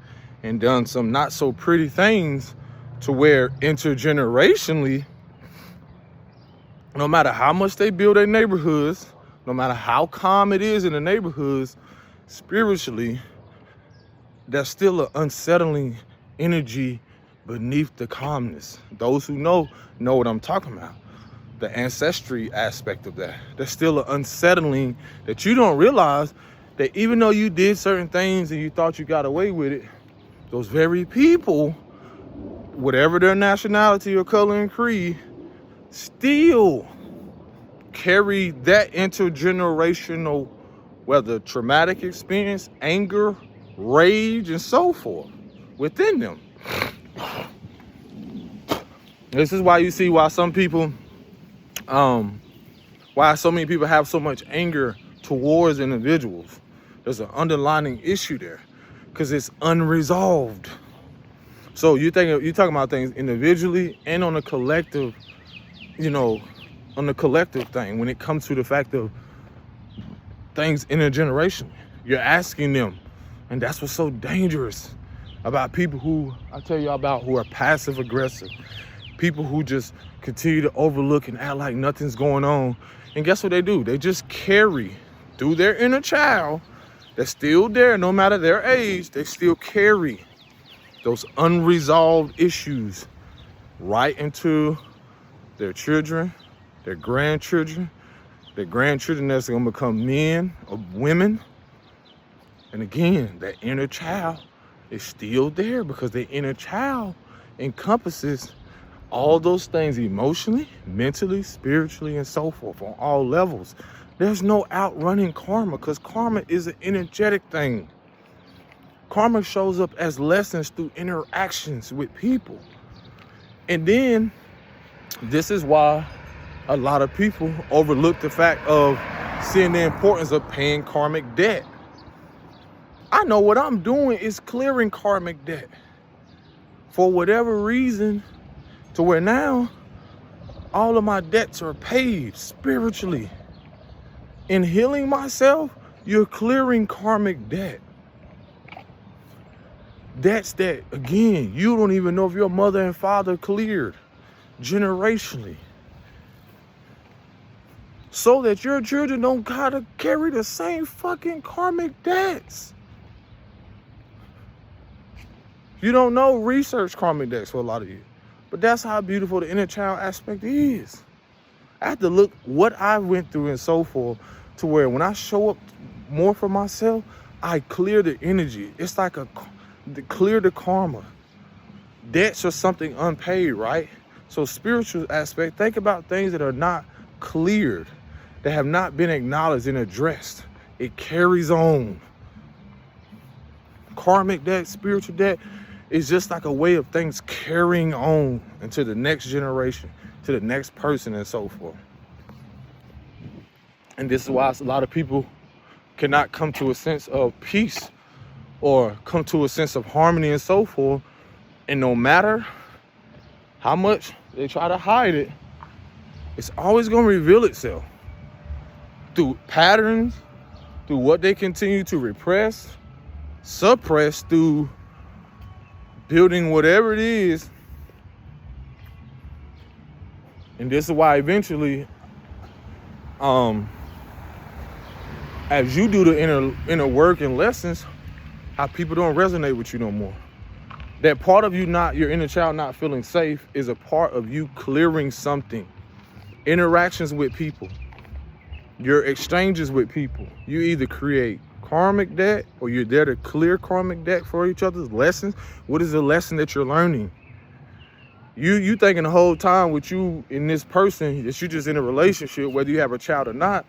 and done some not so pretty things to where intergenerationally, no matter how much they build their neighborhoods, no matter how calm it is in the neighborhoods, spiritually, there's still an unsettling energy beneath the calmness. Those who know what I'm talking about. The ancestry aspect of that. There's still an unsettling that you don't realize that even though you did certain things and you thought you got away with it, those very people, whatever their nationality or color and creed, still carry that intergenerational, whether traumatic experience, anger, rage, and so forth within them. This is why you see why some people, why so many people have so much anger towards individuals. There's an underlying issue there because it's unresolved. So you're talking about things individually and on a collective, on the collective thing when it comes to the fact of things intergenerationally. You're asking them, and that's what's so dangerous about people who I tell you about who are passive aggressive, people who just continue to overlook and act like nothing's going on. And guess what they do? They just carry through their inner child that's still there, no matter their age, they still carry those unresolved issues right into their children, their grandchildren that's gonna become men or women. And again, that inner child is still there because the inner child encompasses all those things emotionally, mentally, spiritually, and so forth on all levels. There's no outrunning karma because karma is an energetic thing. Karma shows up as lessons through interactions with people. And then this is why a lot of people overlook the fact of seeing the importance of paying karmic debt. I know what I'm doing is clearing karmic debt for whatever reason, to where now all of my debts are paid spiritually. In healing myself, you're clearing karmic debt. Debts that, again, you don't even know if your mother and father cleared generationally. so that your children don't gotta carry the same fucking karmic debts. You don't know, research karmic debts for a lot of you. But that's how beautiful the inner child aspect is. I have to look what I went through and so forth to where when I show up more for myself, I clear the energy. It's like clear the karma. Debts are something unpaid, right? So spiritual aspect, think about things that are not cleared, that have not been acknowledged and addressed. It carries on. Karmic debt, spiritual debt is just like a way of things carrying on into the next generation, to the next person and so forth. And this is why a lot of people cannot come to a sense of peace or come to a sense of harmony and so forth. And no matter how much they try to hide it, it's always going to reveal itself through patterns, through what they continue to repress, suppress, through building whatever it is. And this is why eventually, as you do the inner work and lessons, how people don't resonate with you no more. That part of you your inner child not feeling safe is a part of you clearing something. Interactions with people, your exchanges with people. You either create karmic debt or you're there to clear karmic debt for each other's lessons. What is the lesson that you're learning? You thinking the whole time with you and this person that you're just in a relationship, whether you have a child or not,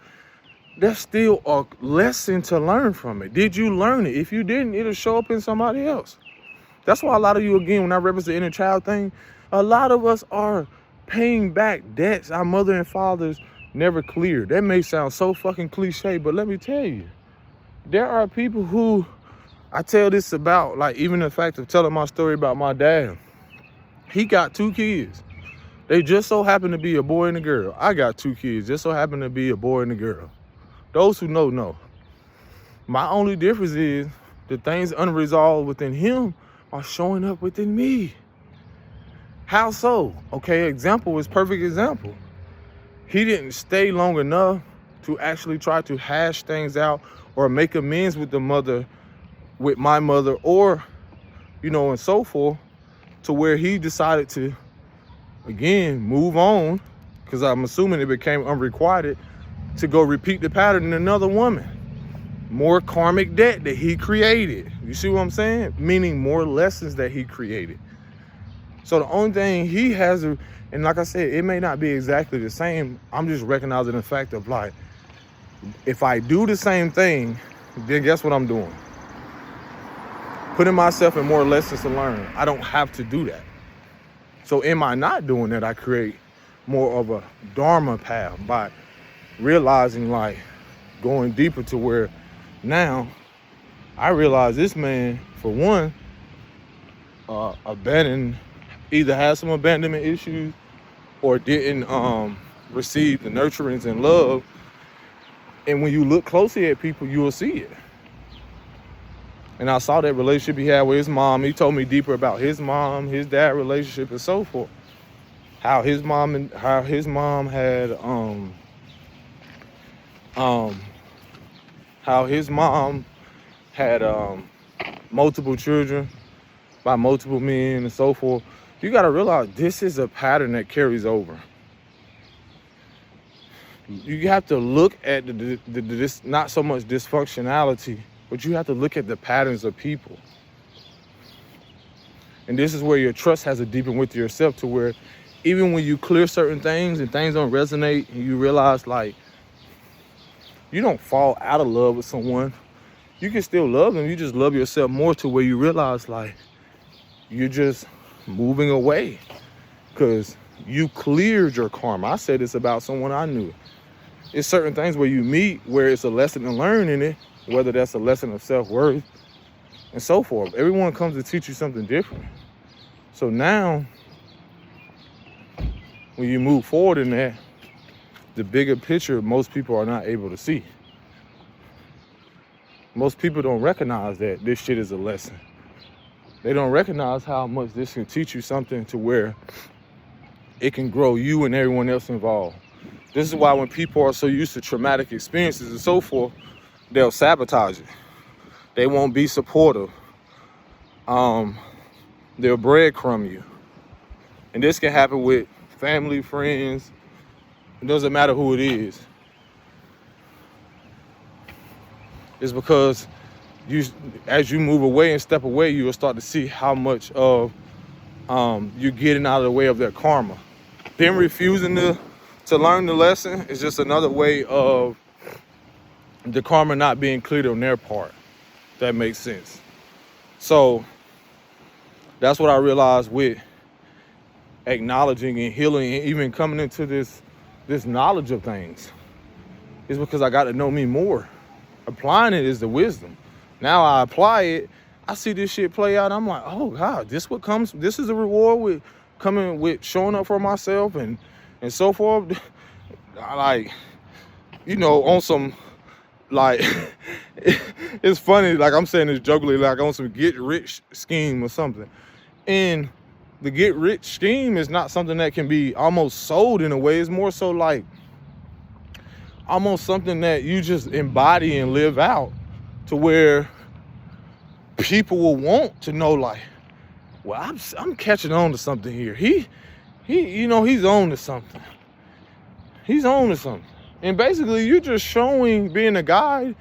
that's still a lesson to learn from it. Did you learn it? If you didn't, it'll show up in somebody else. That's why a lot of you, again, when I reference the inner child thing, a lot of us are paying back debts our mother and fathers never cleared. That may sound so fucking cliche, but let me tell you, there are people who I tell this about, like even the fact of telling my story about my dad. He got 2 kids. They just so happen to be a boy and a girl. I got 2 kids, just so happen to be a boy and a girl. Those who know. My only difference is the things unresolved within him are showing up within me. How so? Okay, example is perfect example. He didn't stay long enough to actually try to hash things out or make amends with with my mother, or, and so forth, to where he decided to, again, move on, because I'm assuming it became unrequited, to go repeat the pattern in another woman. More karmic debt that he created. You see what I'm saying? Meaning more lessons that he created. So the only thing he has, and like I said, it may not be exactly the same. I'm just recognizing the fact of, like, if I do the same thing, then guess what I'm doing? Putting myself in more lessons to learn. I don't have to do that. So am I not doing that? I create more of a dharma path by realizing, like, going deeper to where now I realize this man, for one, either has some abandonment issues or didn't receive the nurturance and love. And when you look closely at people, you will see it. And I saw that relationship he had with his mom. He told me deeper about his mom, his dad relationship, and so forth. How his mom had multiple children by multiple men and so forth. You got to realize this is a pattern that carries over. You have to look at this, not so much dysfunctionality, but you have to look at the patterns of people. And this is where your trust has to deepen with yourself, to where even when you clear certain things and things don't resonate, and you realize, like, you don't fall out of love with someone. You can still love them. You just love yourself more, to where you realize, like, you're just moving away because you cleared your karma. I said this about someone I knew. It's certain things where you meet where it's a lesson to learn in it, whether that's a lesson of self-worth and so forth. Everyone comes to teach you something different. So now, when you move forward in that, the bigger picture most people are not able to see. Most people don't recognize that this shit is a lesson. They don't recognize how much this can teach you something to where it can grow you and everyone else involved. This is why when people are so used to traumatic experiences and so forth, they'll sabotage it. They won't be supportive. They'll breadcrumb you. And this can happen with family, friends. It doesn't matter who it is. It's because as you move away and step away, you will start to see how much of you're getting out of the way of their karma. Them refusing to learn the lesson is just another way of the karma not being cleared on their part. That makes sense. So that's what I realized with acknowledging and healing and even coming into this knowledge of things. It's because I got to know me more. Applying it is the wisdom. Now I apply it, I see this shit play out. I'm like, oh God, this is the reward with coming with showing up for myself and so forth. Like, you know, on some, like, it's funny, like I'm saying this jokingly, like on some get rich scheme or something. And the get rich scheme is not something that can be almost sold in a way. It's more so like almost something that you just embody and live out, to where people will want to know, like, well, I'm catching on to something here. He you know, he's on to something. He's on to something. And basically you're just showing, being a guide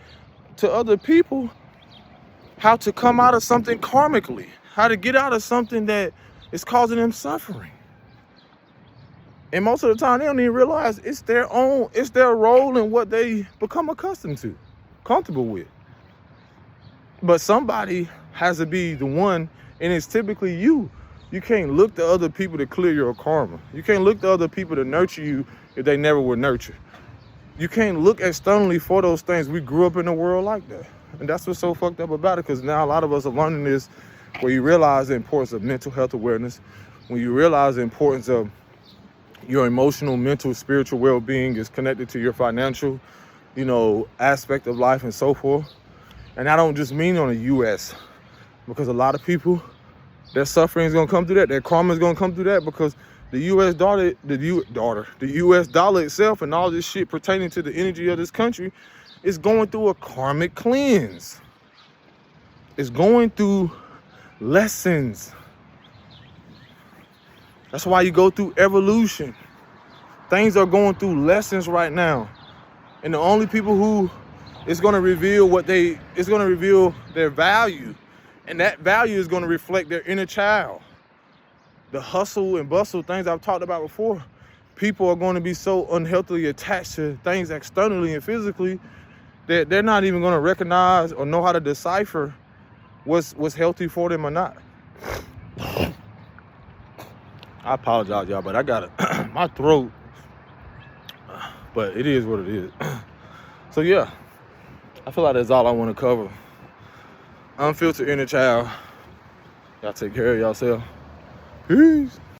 to other people, how to come out of something karmically, how to get out of something that is causing them suffering. And most of the time they don't even realize it's their role in what they become accustomed to, comfortable with. But somebody has to be the one, and it's typically you. You can't look to other people to clear your karma. You can't look to other people to nurture you if they never were nurtured. You can't look externally for those things. We grew up in a world like that. And that's what's so fucked up about it, because now a lot of us are learning this, where you realize the importance of mental health awareness, when you realize the importance of your emotional, mental, spiritual well-being is connected to your financial, you know, aspect of life and so forth. And I don't just mean on the U.S., because a lot of people, their suffering is going to come through that. Their karma is going to come through that, because the U.S. dollar itself and all this shit pertaining to the energy of this country is going through a karmic cleanse. It's going through lessons. That's why you go through evolution. Things are going through lessons right now. And the only people who it's going to reveal their value. And that value is going to reflect their inner child. The hustle and bustle, things I've talked about before. People are going to be so unhealthily attached to things externally and physically that they're not even going to recognize or know how to decipher what's healthy for them or not. I apologize, y'all, but I got it. My throat. But it is what it is. So yeah, I feel like that's all I want to cover. Unfiltered inner child. Y'all take care of yourself. Peace.